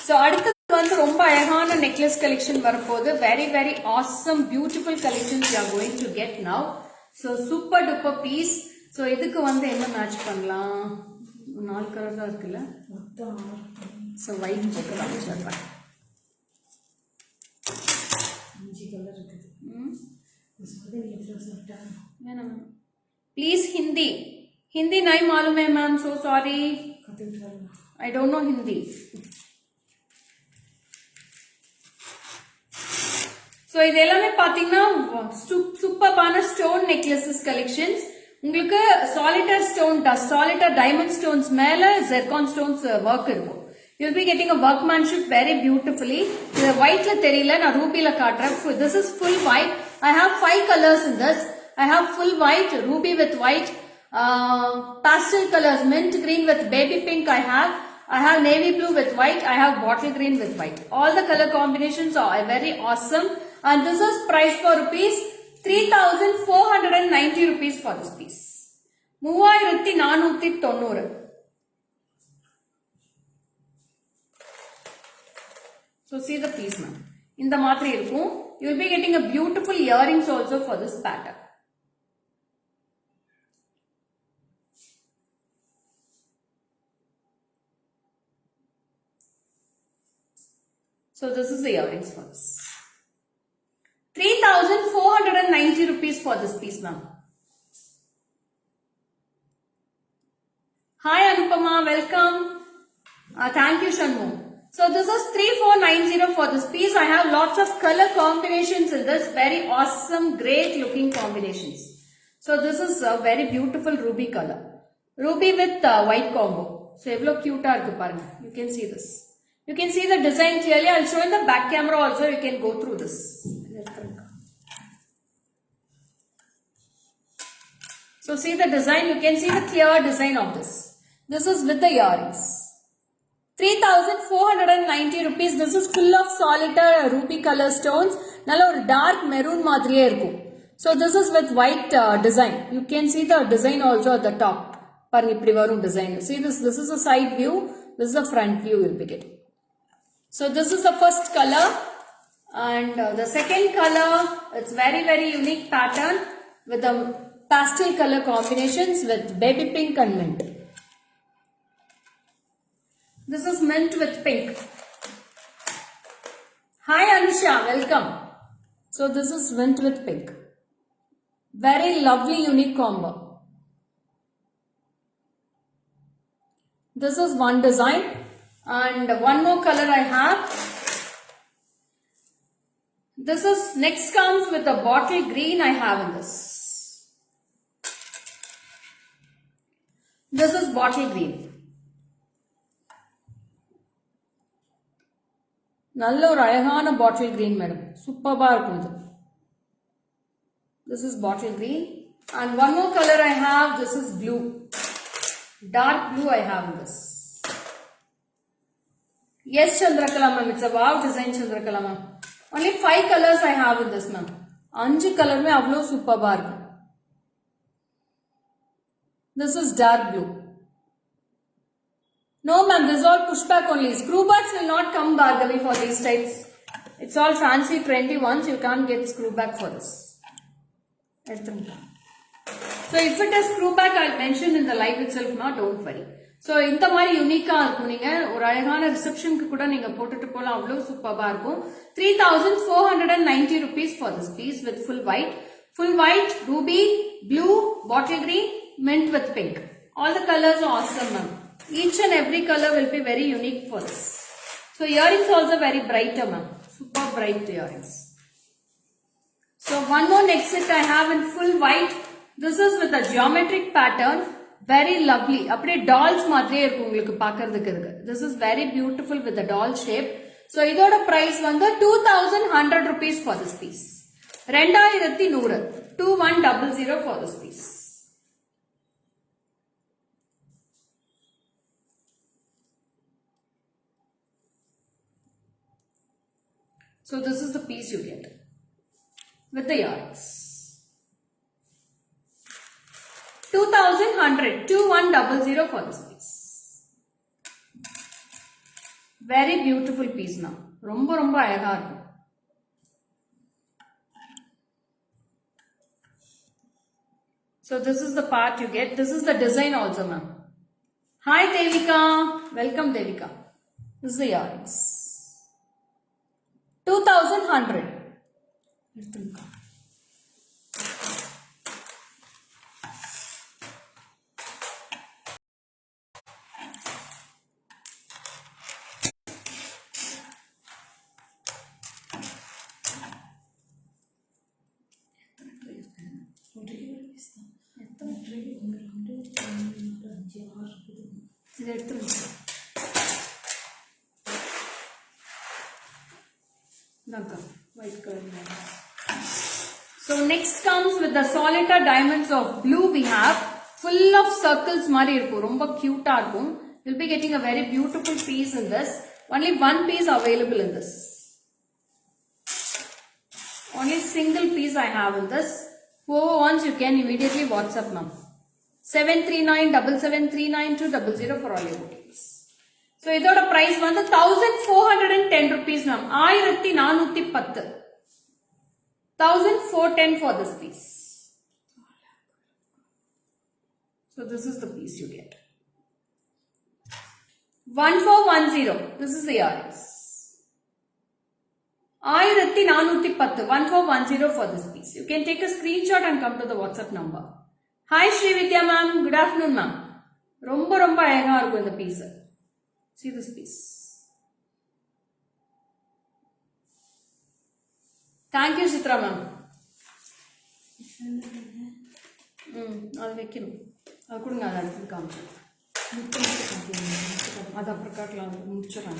So அடுத்து வந்து ரொம்ப அழகான necklace collection வரப்போகுது. very awesome beautiful collections you are going to get now. So super duper piece. So இதுக்கு வந்து என்ன மேட்ச் பண்ணலாம்? 4 கலர் தான் இருக்குல்ல. மொத்தம் So white போட்டு காமிச்சிடுறேன். 5 கலர் இருக்குது. उसमें ये तरह से हटा வேணாம் மேம். Please Hindi नहीं मालूम है ma'am. So sorry. I don't know Hindi. So இது எல்லாமே பாத்தீங்கன்னா சூப்பர்பான ஸ்டோன் நெக்லஸஸ் கலெக்ஷன்ஸ். உங்களுக்கு solitaire stone solitaire diamond stones மேல ஜெர்கான் ஸ்டோன்ஸ் ஒர்க் இருக்கும். You'll be getting a workmanship very beautifully. இது whiteல தெரியல, நான் ரூபில காட்டுறேன். This is full white. I have 5 colors in this. I have full white, ruby with white, pastel colors, mint green with baby pink. I have navy blue with white. I have bottle green with white. All the color combinations are very awesome. And this is priced for rupees 3490 rupees for this piece. 3490. So see the piece now. In the matri irukum. You will be getting a beautiful earrings also for this pattern. So this is the earrings for this. 3490 rupees for this piece ma'am. Hi Anupama, welcome. Thank you Shanmu. So this is 3490 for this piece. I have lots of color combinations in this. Very awesome, great looking combinations. So this is a very beautiful ruby color. Ruby with white combo. So evlo cute ah irukku parunga. You can see this. You can see the design clearly. I'll show in the back camera also. You can go through this. So see the design. You can see the clear design of this. This is with the earrings. 3490 rupees. This is full of solitaire ruby color stones. Nalla or dark maroon madriye irukku. So this is with white design. You can see the design also at the top. Parunga ipdi varum design. See this. This is a side view. This is a front view. You'll be getting. So this is the first color, and the second color. It's very unique pattern with the pastel color combinations with baby pink and mint. This is mint with pink. Hi Anusha, welcome. So this is mint with pink. Very lovely unique combo. This is one design, and one more color I have. This is next comes with the bottle green I have in this. This is bottle green. நல்ல ஒரு அழகான bottle green madam, சூப்பர்பா இருக்கும் இது. This is bottle green, and one more color I have. This is blue, dark blue I have in this. Yes, Chandrakala ma'am, it's a wow design, Chandrakala ma'am. Only 5 colors I have in this ma'am. 5 color में अवलो superbா இருக்கு. This is dark blue. No ma'am, this is all pushback only. Screw backs will not come Bhargavi for these types. It's all fancy trendy ones. You can't get screw back for this. So if it is screw back, I'll mention in the live itself. No, don't worry. So இந்த மாதிரி யூனிக்கா இருக்கும். நீங்க ஒரு அழகான ரிசப்ஷனுக்கு கூட நீங்க போட்டுட்டு போலாம். அவ்வளவு சூப்பர்பா இருக்கும். 3,490 rupees for this piece with full white, ruby, blue, bottle green, mint with pink. All the colors are awesome, ma'am. Each and every color will be very unique for this. So earrings also very bright, ma'am. Super bright earrings. So one more next set I have in full white. This is with a geometric pattern. Very lovely. அப்படியே dolls மாதிரியே இருக்கும் உங்களுக்கு பார்க்கிறதுக்கு இருக்கு. This is very beautiful with the doll shape. So இதோட price வந்து 2,100 rupees for this piece. 2,100. 2,100 for this piece. So this is the piece you get with the earrings. 2,100, 2,100 for this piece. Very beautiful piece now. ரொம்ப ரொம்ப அழகா இருக்கும். So this is the part you get. This is the design also, ma'am. Hi Devika. Welcome Devika. This is the earrings. 2,100. White color. So next comes with the solitaire diamonds of blue we have. Full of circles மாதிரி இருக்கும். ரொம்ப cute இருக்கும். You'll be getting a very beautiful piece in this. Only one piece available in this. Only single piece I have in this. Whoever wants, you can immediately WhatsApp ma'am. 739-7739-200 for all your bookings. So இதோட price வந்து 1,410 rupees ma'am. 1,410. 1,410 for this piece. So this is the piece you get. 1,410. This is the earrings. 1,410. 1,410 for this piece. You can take a screenshot and come to the WhatsApp number. Hi Srividya ma'am. Good afternoon ma'am. ரொம்ப ரொம்ப அழகா இருக்கும் இந்த piece. See this piece. Thank you Chitra ma'am. அது வைக்கணும். அது கொடுங்க, அதை அடுத்து காமிச்சு அது அப்புறம் காட்டலாம். முடிச்சிடலாம்.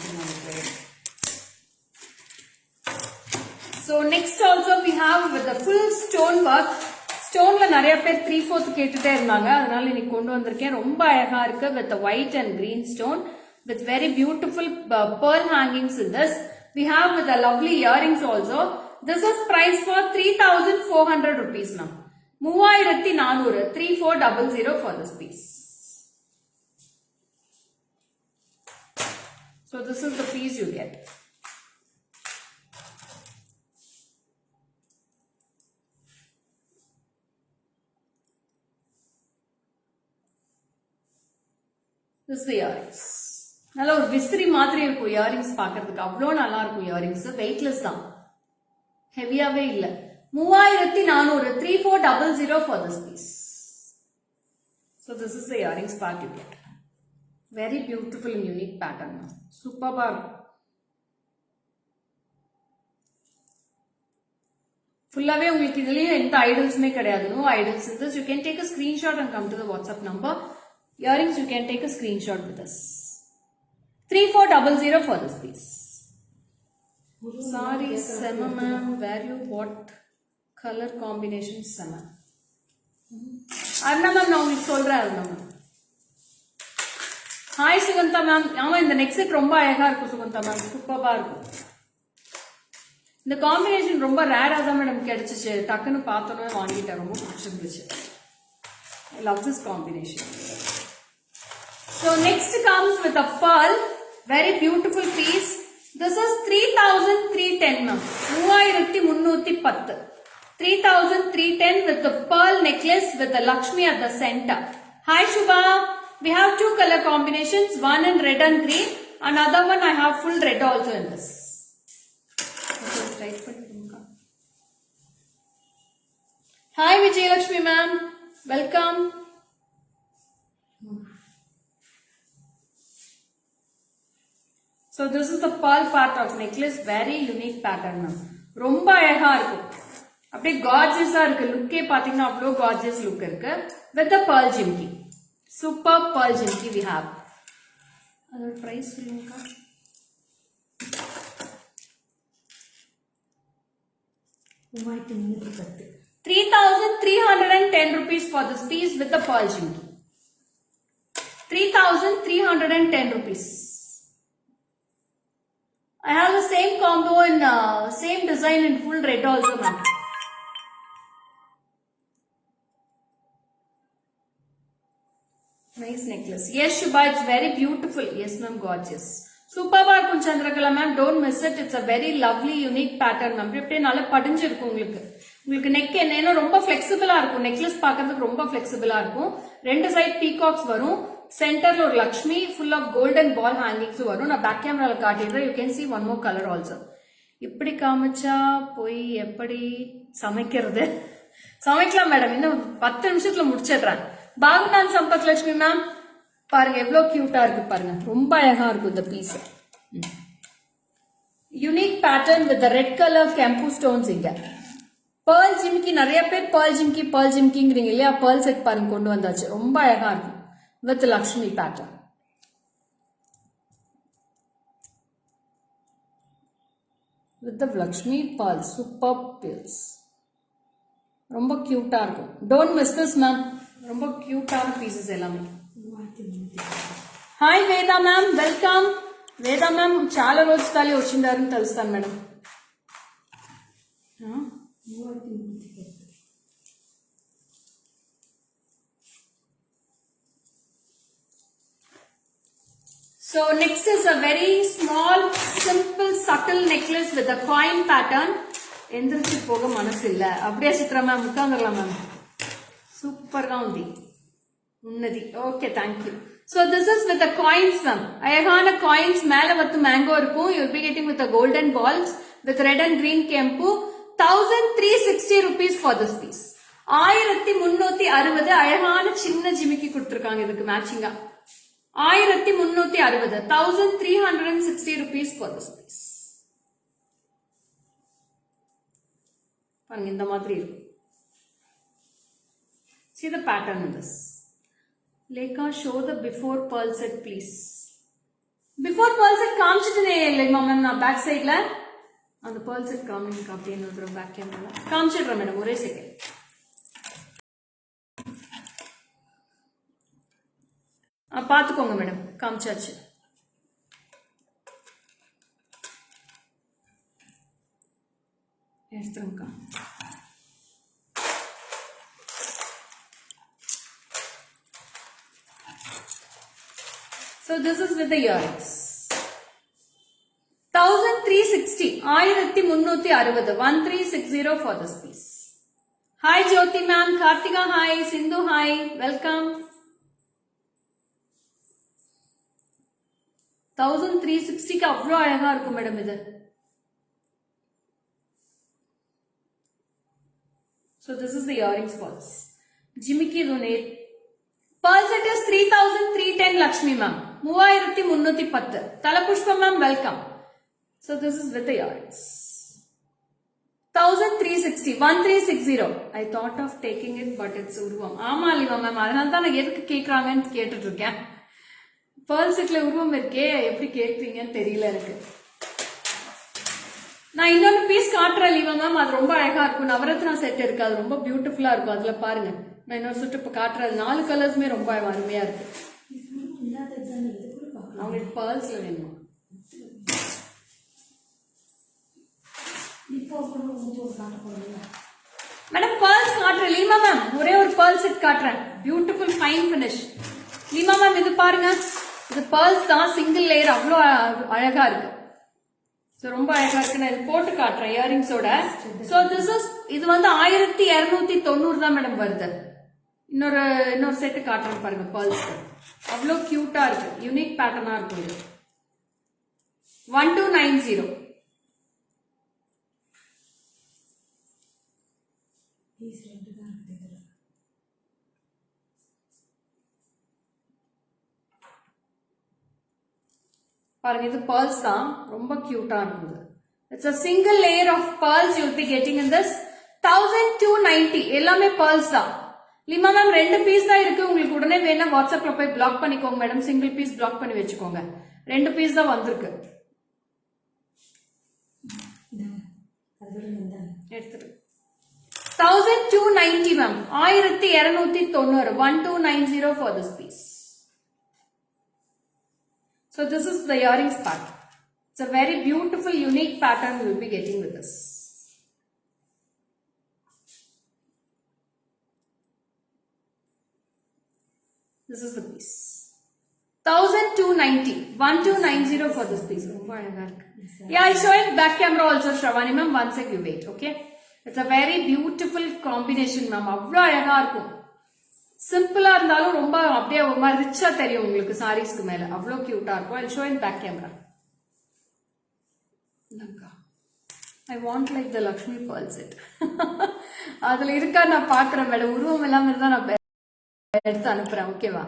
So next also we have with the full stone work. ஸ்டோன்ல நிறைய பேர் 3/4 கேட்டுட்டே இருந்தாங்க, அதனால இன்னைக்கு கொண்டு வந்திருக்கேன். ரொம்ப அழகா இருக்கு with the white and green stone with very beautiful pearl hangings in this. We have with the lovely earrings also. This is priced for 3,400 rupees now. 3,400, 3,400 for this piece. So this is the piece you get. This is the earrings. நல்ல ஒரு விசிறி மாதிரி இருக்கும் earrings பார்க்கிறதுக்கு. அவ்வளோ நல்லா இருக்கும் earrings. Weightless தான், ஹெவியாவே இல்லை. 3,400, 3,400 for this piece. So this is the earrings part you get. Very beautiful and unique pattern. Superb. ஃபுல்லாவே உங்களுக்கு இதுலயே எந்த ஐடல்ஸுமே கிடையாது. No idols in this. You can take a screenshot and come to the WhatsApp number. Earrings you can take a screenshot with us. 3400 for this piece. Sorry, Sema ma'am, where you bought color combination Sema? Arna ma'am, நான் உங்களுக்கு சொல்றேன் Arna ma'am. Hi Sugantha ma'am. ஆமா இந்த next set ரொம்ப அழகா இருக்கும் Sugantha ma'am. சூப்பரா இருக்கும். இந்த காம்பினேஷன் ரொம்ப ரேரா தான் மேடம் கிடைச்சிச்சு. டக்குன்னு பார்த்தோன்னே வாங்கிட்டேன். ரொம்ப பிடிச்சிருந்துச்சு. I love this combination. So next comes with a pearl. Very beautiful piece. This is 3310 ma'am. 3310. 3310 with the pearl necklace with the Lakshmi at the center. Hi Shubha. We have two color combinations. One in red and green. Another one I have full red also in this. Hi Vijayalakshmi ma'am. Welcome. So this is the pearl part of necklace. Very unique pattern ma'am. ரொம்ப அழகா இருக்கு. அப்படியே gorgeous-ஆ இருக்கு. லுக்கே பாத்தீங்கன்னா அவ்வளோ gorgeous look இருக்கு. With the pearl jimki. Super pearl jimki we have. அதோட price சொல்லுங்க. 3,310 rupees for this piece with the pearl jimki. 3,310 rupees. I have the same combo in same design in full red also ma'am. Nice necklace. Yes Shubha, it's very beautiful. Yes ma'am, gorgeous. Superb இருக்கும் Chandrakala ma'am. Don't miss it. It's a very lovely unique pattern ma'am. இப்படியே நல்லா படிஞ்சு இருக்கும் உங்களுக்கு. உங்களுக்கு neck என்ன ரொம்ப ஃபிளெக்சிபிளா இருக்கும். நெக்லஸ் பார்க்கிறதுக்கு ரொம்ப ஃபிளெக்சிபிளா இருக்கும். ரெண்டு சைட் பீகாக்ஸ் வரும். சென்டர்ல ஒரு Lakshmi full of golden ball hangings வரும். நான் பேக் கேமரால காட்டிடுறேன். You can see one more color also. இப்படி காமிச்சா போய் எப்படி சமைக்கிறது? சமைக்கலாம் மேடம். இன்னும் 10 நிமிஷத்துல முடிச்சிடுறேன். பாகுநாத் சம்பத் லட்சுமி மேம் பாருங்க எவ்வளவு கியூட்டா இருக்கு பாருங்க. ரொம்ப அழகா இருக்கும் இந்த piece. Unique pattern with red colour கெம்பு ஸ்டோன்ஸ் இங்க. பேர்ல் ஜிம்கி நிறைய பேர் பேர்ல் ஜிம்கிங்கிறீங்க இல்லையா? பேர்ல் செட் பாருங்க கொண்டு வந்தாச்சு. ரொம்ப அழகா இருக்கும் with Lakshmi pattern. With the Lakshmi pearl. Super pearls. ரொம்ப கியூட்டா இருக்கும். Don't miss this ma'am. ரொம்ப கியூட்டான பீசஸ் எல்லாமே. హాయ్ వేదా మ్యామ్, వెల్కమ్. వేదా మ్యామ్ చాలా రోజు ఖాళీ వచ్చిండారని తెలుస్తాను madam. So next is a very small, simple, subtle necklace with a coin pattern. எந்திரிச்சு போக மனசு இல்ல. அப்படியே சித்ரா மேம் உட்காந்துடலாம் மேம். சூப்பர்గా ఉంది ఉన్నది. Okay thank you. So this is with the coins ma'am. அழகான coins மேல வந்து mango இருக்கும். You will be getting with the golden balls with red and green kempu. 1,360 rupees for this piece. 1,360 அழகான சின்ன ஜிமிக்கி கொடுத்திருக்காங்க இதுக்கு மேட்சிங்கா. 1,360. 1,360 rupees for this piece. பாருங்க இந்த மாதிரி இருக்கும். See the pattern in this. Lekha, show the before pearl set please. Before pearl set காமிச்சிட்டேனே இல்லைமா மேம் நான் பேக் சைட்ல. அந்த pearl set காமிங்க அப்படியே இன்னொரு பேக் கேமரால காமிச்சிடுறேன் மேடம். ஒரே செகண்ட். பாத்துக்கோங்க madam. காமிச்சாச்சு. எடுத்துருங்கக்கா. So this is with the earrings. 1,360. 1,360. 1,360 for this piece. Hi Jyoti ma'am, Kartika hi, Sindhu hi, welcome. 1,360 க்கு அவ்வளோ அழகா இருக்கும் மேடம் இது. So this is the earrings for this. Jimiki donate. Pearl set is 3,310 Lakshmi ma'am. 3310 Talapushpam ma'am, welcome. So this is with the yards. 1360 1360. I thought of taking it, but it's உருவம். ஆமா லிவா ma'am, அதனால தான் நான் எதுக்கு கேக்குறாங்கன்னு கேட்டுட்டு இருக்கேன். Pearl செட்ல உருவம் இருக்கே, எப்படி கேட்பீங்கன்னு தெரியல எனக்கு. நான் இன்னொரு பீஸ் காட்டுறேன் லிவா மேம், அது ரொம்ப அழகா இருக்கும். நவரத்னா செட் இருக்கு, அது ரொம்ப பியூட்டிஃபுல்லா இருக்கும். அதுல பாருங்க, நான் இன்னொரு சுட்டு இப்ப காட்டுறது. 4 கலர்ஸுமே ரொம்ப அருமையா இருக்கு. அவங்களுக்கு பேர்ல்ஸ்ல வேணும். மேடம் பேர்ல்ஸ் காட்டுறேன் லீமா மேம், ஒரே ஒரு பேர்ல் செட் காட்டுறேன். Beautiful fine finish. Lima ma'am இது பாருங்க, இது பேர்ல்ஸ் தான், சிங்கிள் லேயர், அவ்வளோ அழகா இருக்கு. ஸோ ரொம்ப அழகா இருக்கு. நான் இது போட்டு காட்டுறேன் இயரிங்ஸோட. ஸோ திஸ் இஸ், இது வந்து 1290 தான் மேடம் வருது. இன்னொரு செட்டு காட்டுறேன் பாருங்க, பேர்ல்ஸ் அவ்வளோ கியூட்டா இருக்கு, யூனிக் பேட்டர்னா இருக்கும். இது 1290. பாருங்க, இது pearls தான், ரொம்ப கியூட்டா இருக்குது. It's a single layer of pearls you'll be getting in this 1290. எல்லாமே pearls தான். லிமா மேம் 2 பீஸ் தான் இருக்கு. உங்களுக்கு உடனே வேணா வாட்ஸ்அப்ல போய் பிளாக் பண்ணிக்கோங்க மேடம். சிங்கிள் பீஸ் பிளாக் பண்ணி வச்சுக்கோங்க. 2 பீஸ் தான் வந்திருக்கு. எடுத்துட்டு 1290 ma'am, 1290. 1290 for this piece. So this is the earrings part. It's a very beautiful, unique pattern you will be getting with this. This is the piece. 1290. 1290 for this piece. Yeah, I'll show it back camera also, Shravani ma'am. One sec, you wait, okay? It's a very beautiful combination, ma'am. அவ்வளோ அழகா இருக்கும். சிம்பிளா இருந்தாலும் ரொம்ப அப்படியே ஒரு மாதிரி ரிச்சா தெரியும் உங்களுக்கு சாரீஸ்க்கு மேல. அவ்வளோ கியூட்டா இருக்கும். I'll show in back camera. I want like the Lakshmi pearl set. அதுல இருக்கா நான் பாக்குறேன் மேடம். உருவம் எல்லாம் இருந்தா நான் எடுத்து அனுப்புறேன், ஓகேவா?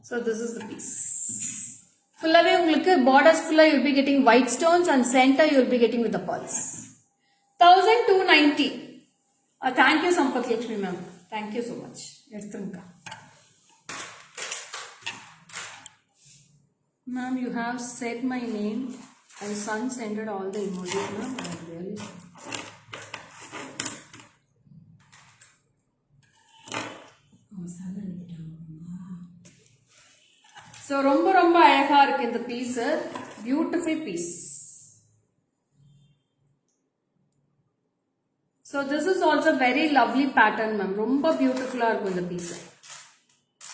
So this is the piece. Fullaவே உங்களுக்கு borders fulla you'll be getting white stones and center you'll be getting with the pearls. 1290. Thank you Sampath Lakshmi ma'am. Thank you so much. எடுத்துங்க. Ma'am, you have said my name and son sent all the emojis, ma'am. I am really so ரொம்ப ரொம்ப அழகா இருக்கு இந்த piece. Beautiful piece. So this is also very lovely pattern, ma'am. ரொம்ப பியூட்டிஃபுல்லா இருக்கும் இந்த piece.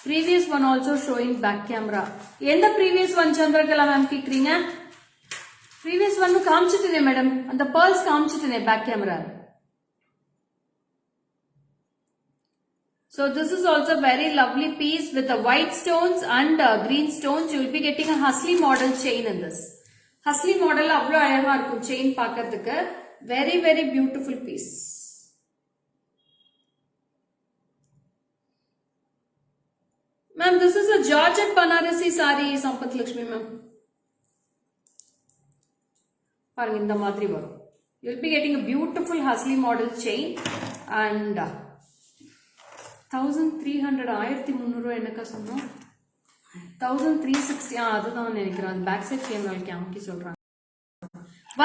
Previous one also showing back camera. எந்த previous one சந்திரகலா மேம் கேக்குறீங்க? Previous one காமிச்சிட்டேனே மேடம், அந்த pearls காமிச்சிட்டேனே back camera. So this is also very lovely piece with the white stones and green stones. You will be getting a Hasli model chain in this. Hasli model அவ்வளோ அழகா இருக்கும் chain பார்க்கிறதுக்கு. Very very beautiful piece. Ma'am, this is a Georgette Banarasi saree, Sampath Lakshmi ma'am. பாருங்க இந்த மாதிரி வரும். You will be getting a beautiful Hasli model chain and 1300 1300 என்னக்கா சொன்னோம்? 1360. அதுதான் நினைக்கிறேன். அது பேக் சைட் கேமராக்கு அமுக்கி சொல்றாங்க.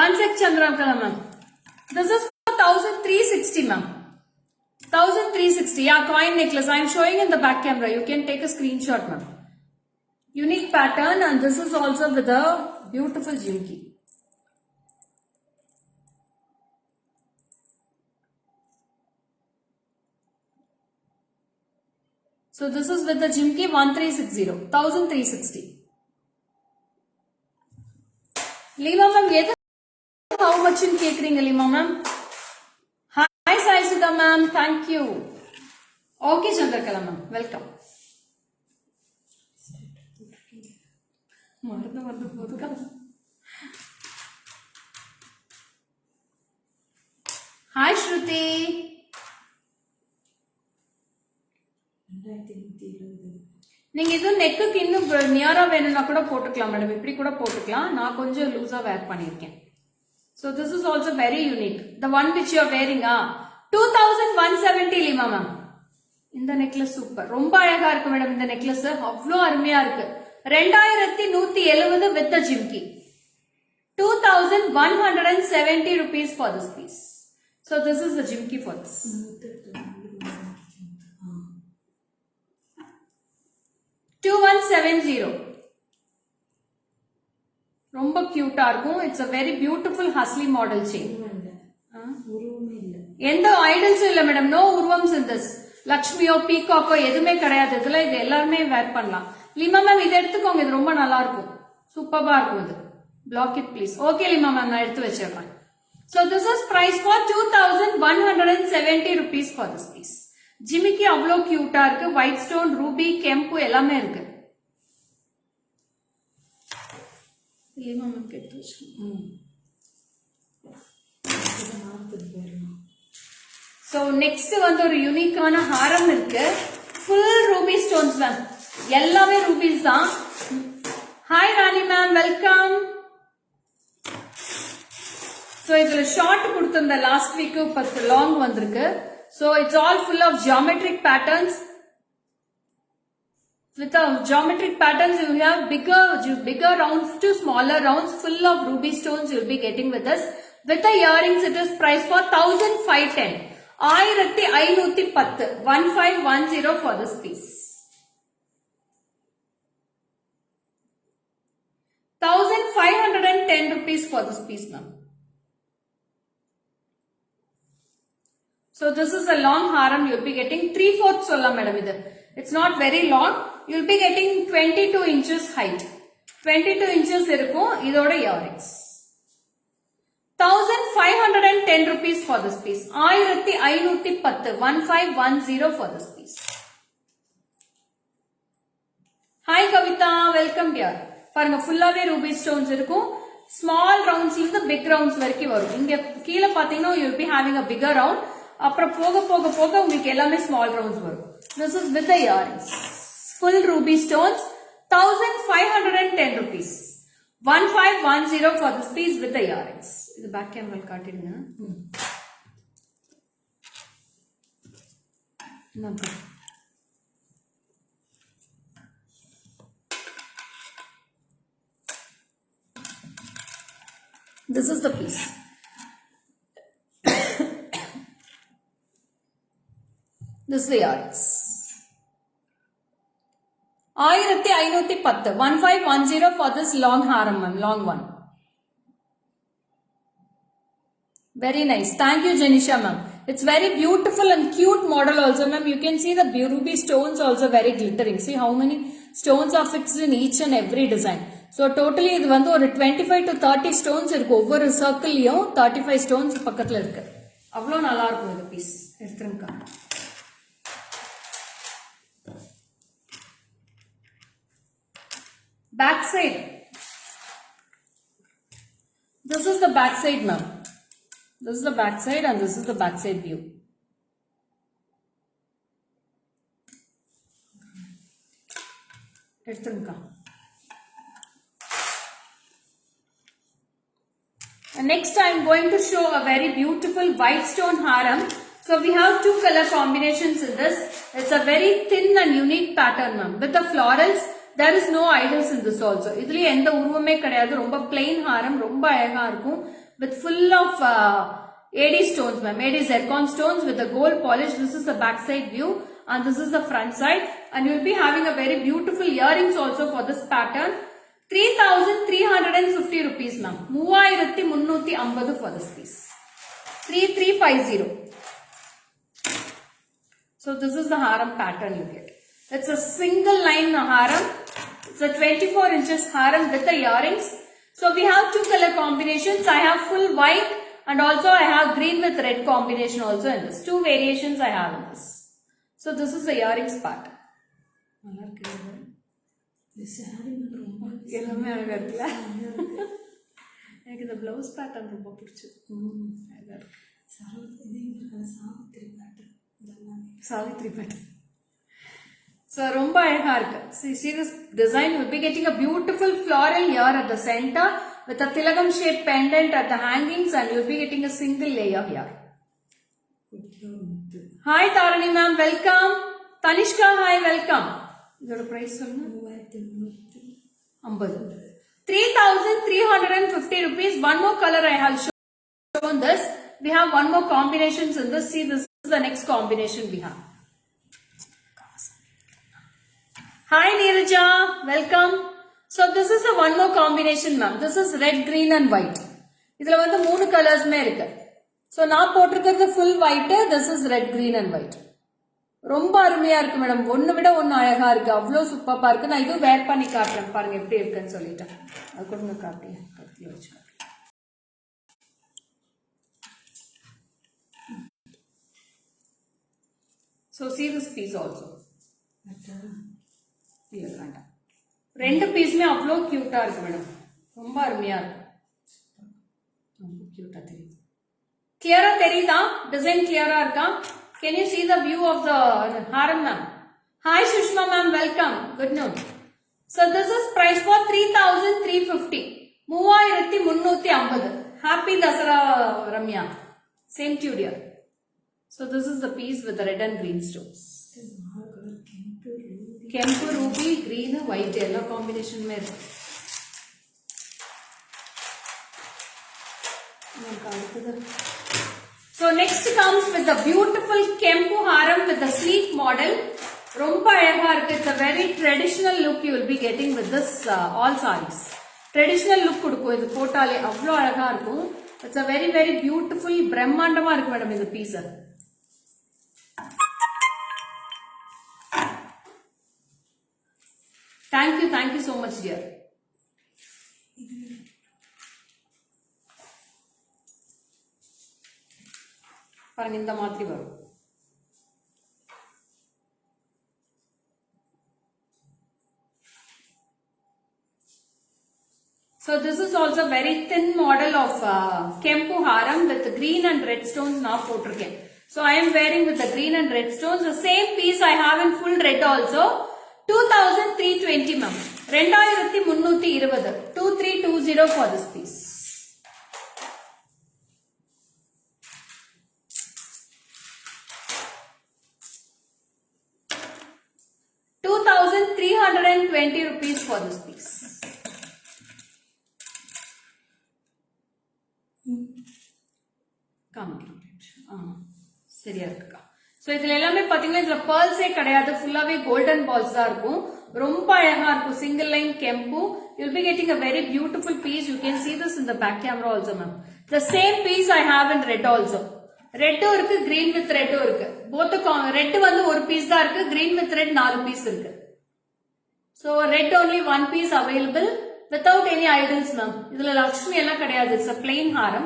One sec Chandrakala ma'am. This is 1360 ma'am. 1360. Yeah, coin necklace. I am showing in the back camera. You can take a screenshot, ma'am. Unique pattern, and this is also with a beautiful jimki. So this is with the jimki 1360. 1360. Lima ma'am, how much in கேக்குறீங்க Lima ma'am? Hi Sai Sudha ma'am, thank you. Okay Chandrakala ma'am, welcome. Hi Shruti. நீங்க இது நெக்குக்கு இன்னும் நியரா வேணும்னா கூட போட்டுக்கலாம் madam, இப்படி கூட போட்டுக்கலாம். நான் கொஞ்சம் லூஸா வேர் பண்ணிருக்கேன். So this is also very unique. The one which you are wearing 2170 Lima ma'am. இந்த நெக்லஸ் சூப்பர், ரொம்ப அழகா இருக்கு மேடம். இந்த நெக்லஸ் அவ்வளோ அருமையா இருக்கு. 2170 with the jimki. 2170 rupees for this piece. So this is the jimki for this. $2170. ரொம்ப கியூட்டா இருக்கும். It's a very beautiful husly model chain. எந்த ஐடல்ஸும் இல்ல மேடம், நோ உருவம்ஸ் இன் திஸ். லக்ஷ்மியோ பீகாக்கோ எதுவுமே கிடையாது இதுல. இது எல்லாருமே வேர் பண்ணலாம். லிமா மேம் இதை எடுத்துக்கோங்க, இது ரொம்ப நல்லா இருக்கும், சூப்பரா இருக்கும் இது. Block it please. Okay Lima ma'am, நான் எடுத்து வச்சிடுறேன். So this is price for 2170 rupees for this piece. ஜிமிக்கி அவ்வளோ கியூட்டா இருக்கு. ஒயிட் ஸ்டோன், ரூபி, கெம்பு எல்லாமே இருக்கு. லிமா மேம் எடுத்து வச்சிருக்கோம். So next வந்து ஒரு யூனிக்கான ஹாரம் இருக்கு. ஃபுல் ரூபி ஸ்டோன்ஸ் மேம், எல்லாமே ரூபீஸ் தான். ஹாய் ராணி மேம், வெல்கம். So இதுல ஷார்ட் கொடுத்திருந்த லாஸ்ட் வீக், 10 லாங் வந்திருக்கு. So it's all full of geometric patterns. With the geometric patterns, you have bigger rounds to smaller rounds, full of ruby stones you'll be getting with us. With the earrings, it is priced for 1510. 1510 for this piece. 1510 rupees for this piece now. So this is a long haram. You'll be getting 3/4 solla madam idu. It's not very long. You'll be getting 22 inches height. 22 inches irukum idoda earrings. 1510 rupees for this piece. 1510 1510 for this piece. Hi Kavita, welcome dear. பாருங்க, ஃபுல்லாவே Ruby stones இருக்கும். Small ரவுண்ட்ஸ்ல இருந்து big rounds வரைக்கும் வரும். இங்க கீழே பாத்தீங்கன்னா you'll be having a bigger round. அப்புறம் போக போக போக உங்களுக்கு எல்லாமே ஸ்மால் ரவுண்ட்ஸ் வரும். This is with the earrings. Full ruby stones. 1510 rupees. 1510 for this piece with the earrings. இது பேக் கேமரா காட்டிடுங்க. This is the piece. This is the earrings. 1510 1510 for this long haram ma'am, long one. Very nice. Thank you Janisha ma'am. It's very beautiful and cute model also ma'am. You can see the ruby stones also very glittering. See how many stones are fixed in each and every design. So totally இது வந்து ஒரு 25 to 30 stones இருக்கு. ஒவ்வொரு சர்க்கிள்லயும் 35 stones பக்கத்துல இருக்கு. அவ்வளோ நல்லா இருக்கும் இந்த பீஸ். எடுத்துருங்க. Back side. This is the back side ma'am. This is the back side and this is the back side view. எடுத்துருங்க. And next I am going to show a very beautiful white stone haram. So we have two color combinations in this. It's a very thin and unique pattern ma'am. With the florals, there is no idols in this also. இதுல எந்த உருவமே கிடையாது. ரொம்ப plain haram, ரொம்ப அழகா இருக்கும். With full of AD stones ma'am. AD zircon stones with the gold polish. This is the back side view and this is the front side. And you will be having a very beautiful earrings also for this pattern. 3350 rupees ma'am. 3350 for this piece. 3350. So this is the haram pattern you get. It's a single line haram. It's a 24 inches haram with the earrings. So we have two color combinations. I have full white and also I have green with red combination also in this. Two variations I have in this. So this is the earrings part. எல்லாமே அழகா இருக்குல்ல. எனக்கு இந்த blouse pattern ரொம்ப பிடிச்சது. Savitri pattern. So ரொம்ப அழகா இருக்கு. See this design, you'll be getting a beautiful floral here at the center with a tilagam shaped pendant at the hangings, and you'll be getting a single layer here. Hi Tarani ma'am, welcome. Tanishka, hi, welcome. இதோட price சொல்லுங்க. 50. 3,350 rupees. One more color I have shown this. We have one more combinations in this. See, this is the next combination we have. Hi Neeraja, welcome. So this is a one more combination ma'am. This is red, green and white. இதுல வந்து மூணு கலர்ஸ்மே இருக்கு. So நான் போட்டிருக்கிறது full white. This is red, green and white. ரொம்ப அருமையா இருக்கு madam. ஒன்னு விட ஒன்னு அழகா இருக்கு. அவ்வளவு சூப்பரா இருக்கு. நான் இது வேர் பண்ணி காட்டுறேன் பாருங்க எப்படி இருக்குன்னு சொல்லிட்டேன். அது கொடுங்க காப்பியை கத்தில வச்சு. So see this piece also. இல்ல வேண்டாம். ரெண்டு பீஸ்மே அவ்வளோ கியூட்டா இருக்கு மேடம். ரொம்ப அருமையா இருக்கு. ரொம்ப கியூட்டா தெரியுது. கிளியரா தெரியுதா? டிசைன் கிளியரா இருக்கா? Can you see the view of the haram ma'am? Hi Sushma ma'am, welcome. Good noon. So this is price for 3,350. 3,350. Happy Dasara Ramya. Same to you dear. So this is the piece with the red and green stones. Kempu, ruby, green, white, yellow combination mein irukku. So next comes with the beautiful Kempu haram with the sleek model. Romba alaga irukku. It's a very traditional look you will be getting with this all sarees. Traditional look kudukum idu potale avlo alaga irukum. It's a very very beautiful brahmandama irukku madam idu piece. Thank you so much dear. பாருங்க இந்த மாதிரி வரும். So this is also very thin model of Kempu haram with green and red stones நான் போட்டிருக்கேன். So I am wearing with the green and red stones. The same piece I have in full red also. 2,320 ma'am. 2,320. 2,320 for this piece. ₹320 for this piece. சரியா இருக்குக்கா. So இதுல எல்லாமே பாத்தீங்கன்னா இதுல pearls கிடையாது, ஃபுல்லாவே கோல்டன் பால்ஸ் தான் இருக்கும். ரொம்ப அழகா இருக்கும். சிங்கிள் லைன் கெம்பு. You'll be getting a very beautiful piece. You can see this in the back camera also ma'am. The same piece I have in red also. Red இருக்கு, green with red இருக்கு. both red வந்து ஒரு piece தான் இருக்கு, green with red 4 piece இருக்கு. So red only one piece available without any idols ma'am. இதுல லக்ஷ்மி எல்லாம் கிடையாது. It's a plain haram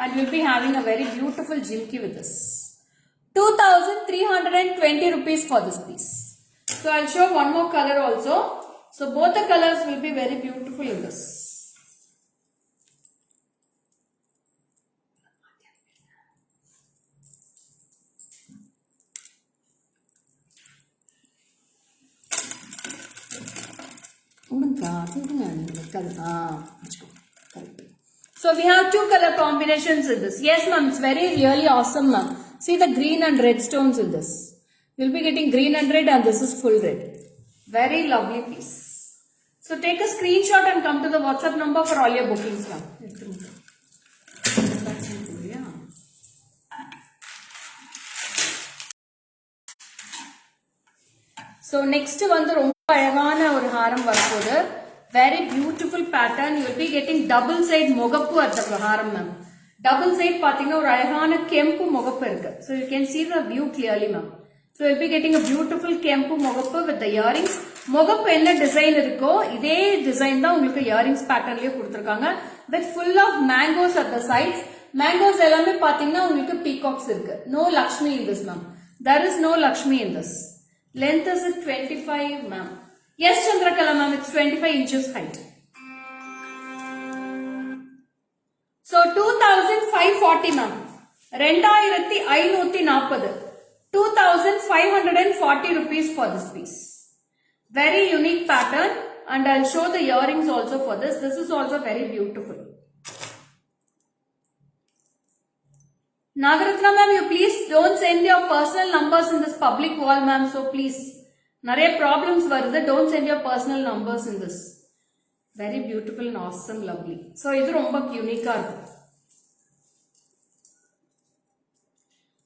and we'll be having a very beautiful jimki with this. 2,320 rupees for this piece. So I'll show one more color also. So both the colors will be very beautiful in this. So we have two color combinations in this. Yes ma'am, it's very really awesome ma'am. See the green and red stones in this. You'll be getting green and red and this is full red. Very lovely piece. So take a screenshot and come to the WhatsApp number for all your bookings ma'am. So next வந்து ரொம்ப அழகான ஒரு ஹாரம் வரப்போகுது. Very beautiful pattern. You will be getting double side முகப்பு at the Haram ma'am. Double side பாத்தீங்கன்னா ஒரு அழகான கெம்பு முகப்பு இருக்கு. So you can see the view clearly ma'am. So you'll be getting a beautiful kempu mogapu with the earrings. Mogapu enna design irukko idhe design da ungalku earrings pattern liye kuduthirukanga with full of mangoes at the sides. Mangoes ellame pathina ungalku peacocks irukku. No Lakshmi in this ma'am. There is no Lakshmi in this. Length is 25 ma'am. Yes Chandrakala ma'am, it's 25 inches height. So 2,540 ma'am. 2,540. 2,540 rupees for this piece. Very unique pattern, and I'll show the earrings also for this. This is also very beautiful. Nagaratna ma'am, you please don't send your personal numbers in this public wall ma'am. So please, நிறைய problems வருது. Don't send your personal numbers in this. Very beautiful and awesome, lovely. So இது ரொம்ப unique இருக்கும்.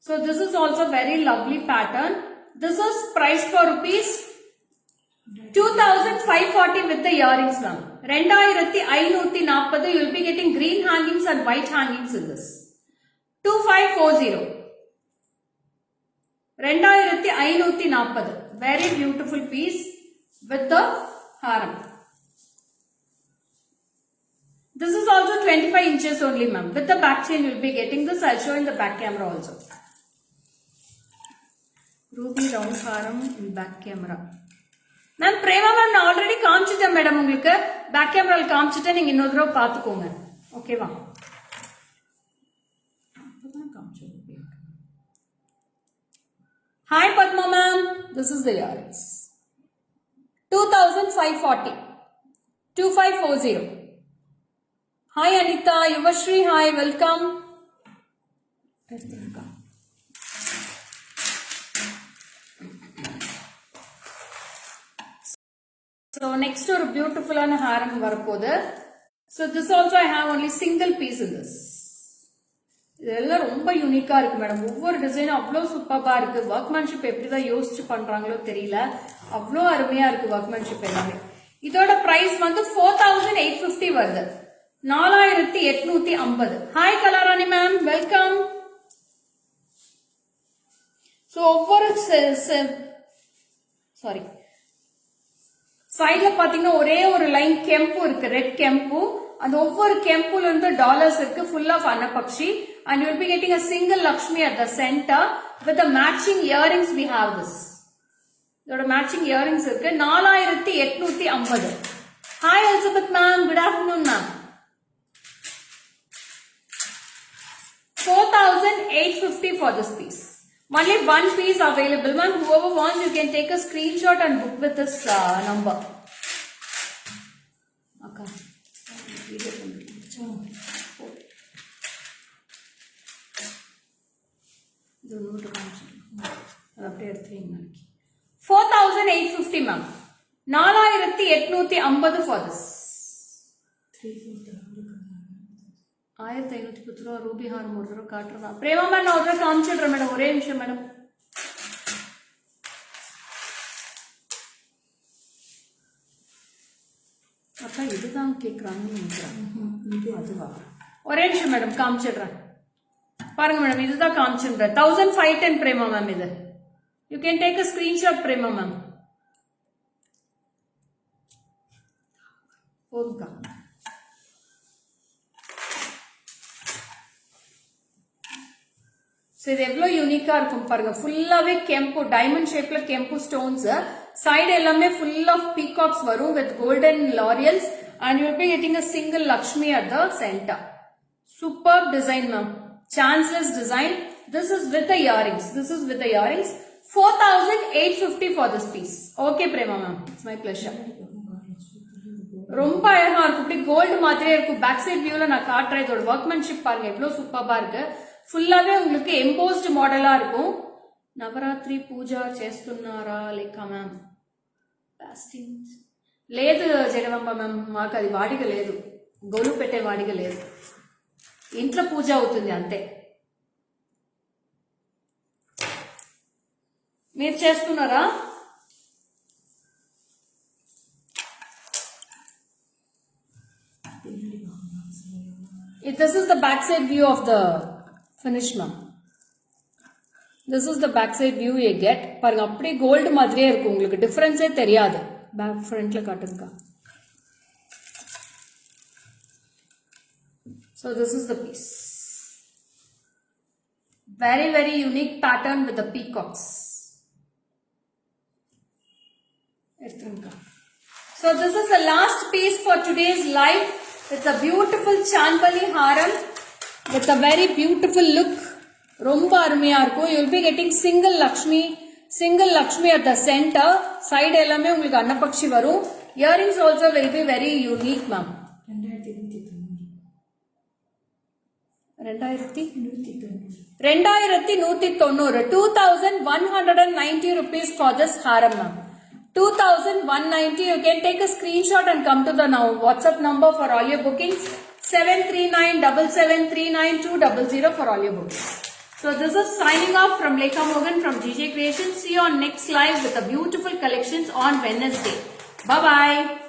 So this is also very lovely pattern. This is priced for rupees 2540 with the earrings ma'am. 2540 you will be getting green hangings and white hangings in this. 2540. 2540. Very beautiful piece with the haram. This is also 25 inches only ma'am. With the back chain you will be getting this. I'll show in the back camera also. Ruby round haram in back camera. Ma'am, Prema ma'am நான் already காமிச்சிட்டேன் madam உங்களுக்கு. Back கேமரால காமிச்சிட்டேன், நீங்க இன்னொரு தடவை பாத்துக்கோங்க. ஓகேவா? Hi Padma ma'am, this is the earrings. 2540. 2540. Hi Anita, Yuvashri, hi, welcome. So next ஒரு பியூட்டிஃபுல்லான ஹாரம் வரப்போகுது. So this also I have only single piece in this. இதெல்லாம் ரொம்ப யூனிக்கா இருக்கு மேடம். ஒவ்வொரு டிசைனும் அவ்வளோ சூப்பரா இருக்கு. ஒர்க்மேன்ஷிப் எப்படிதான் யோசிச்சு பண்றாங்களோ தெரியல. அவ்வளோ அருமையா இருக்கு ஒர்க்மேன்ஷிப் எல்லாமே. இதோட பிரைஸ் வந்து 4850 வருது. 4850. Hi Kalarani ma'am, welcome. So ஒவ்வொரு சாரி சைட்ல பாத்தீங்கன்னா ஒரே ஒரு லைன் கெம்பு இருக்கு, ரெட் கெம்பு. அந்த ஒவ்வொரு கெம்புல இருந்து டாலர்ஸ் இருக்கு, full of Annapakshi. And you will be getting a single Lakshmi at the center with the matching earrings. We have this. இதோட matching earrings இருக்கு. 4850. Hi Elizabeth ma'am, good afternoon ma'am. 4850 for this piece. Only one piece available ma'am. Whoever wants, you can take a screenshot and book with this number. Okay. The note அப்படியே எடுத்துறீங்க. 4850 ma'am. 4850 for this. 1510 ரூபா Ruby ஹாரம் ஒரு தடவை காட்டுறதா? Prema ma'am நான் ஒரு தடவை காமிச்சிடுறேன் madam, ஒரே நிமிஷம் மேடம். அக்கா இதுதான் கேட்குறாங்கன்னு நினைக்கிறேன். அதுவா? ஒரே நிமிஷம் மேடம், காமிச்சிடுறேன். பாருங்க மேடம், இதுதான் காமிச்சிடுறேன். 1510 பிரேமா மேம் இது. You can take a screenshot Prema ma'am. போதுக்கா. So இது எவ்வளவு யூனிக்கா இருக்கும் பாருங்க. ஃபுல்லாவே கெம்பு, டைமண்ட் ஷேப்ல கெம்பு ஸ்டோன்ஸ். சைடு எல்லாமே ஃபுல் ஆஃப் பீகாக்ஸ் வரும் with golden laurels, and you will be getting a single Lakshmi at the center. Superb design ma'am. Chanceless design. This is with the earrings. 4850 for this piece. Okay Prema ma'am, it's my pleasure. ரொம்ப அழகா இருக்கும். இப்படி gold மாதிரியே இருக்கும். Back side வியூல நான் காட்டுறேன். இதோட ஒர்க்மேன்ஷிப் பாருங்க எவ்வளவு சூப்பரா இருக்கு. ఫుల్లావే உங்களுக்கு ఎంబోస్డ్ మోడలా இருக்கும். నవరాత్రి పూజ చేస్తున్నారా లేక మ్యామ్? ఫాస్టింగ్ లేదు జగదంబ మ్యామ్, మాకు అది వాడిక లేదు, గొలుపు పెట్టే వాడిక లేదు. ఇంట్లో పూజ అవుతుంది అంతే. మీరు చేస్తున్నారా? This is the back side view of the finish ma'am. This is the back side view you get. பாருங்க அப்படியே கோல்டு மாதிரியே இருக்கும், உங்களுக்கு டிஃபரன்ஸே தெரியாது. பேக் ஃப்ரண்ட்ல காட்டுங்க. So this is the piece. Very very unique pattern with the peacocks. So this is the last piece for today's live. It's a beautiful Chandbali haram with a very beautiful look. ரொம்ப அருமையா இருக்கும். You will be getting single Lakshmi, single Lakshmi at the center. Side எல்லாமே உங்களுக்கு அன்னபக்ஷி வரும். Earrings also will be very unique, ma'am. 2190. 2190 rupees for this haram, ma'am. 2190. You can take a screenshot and come to the now WhatsApp number for all your bookings. 73977392200 for all your bookings. So this is signing off from Lekha Mogan from GJ Creations. See you on next live with the beautiful collections on Wednesday. Bye bye.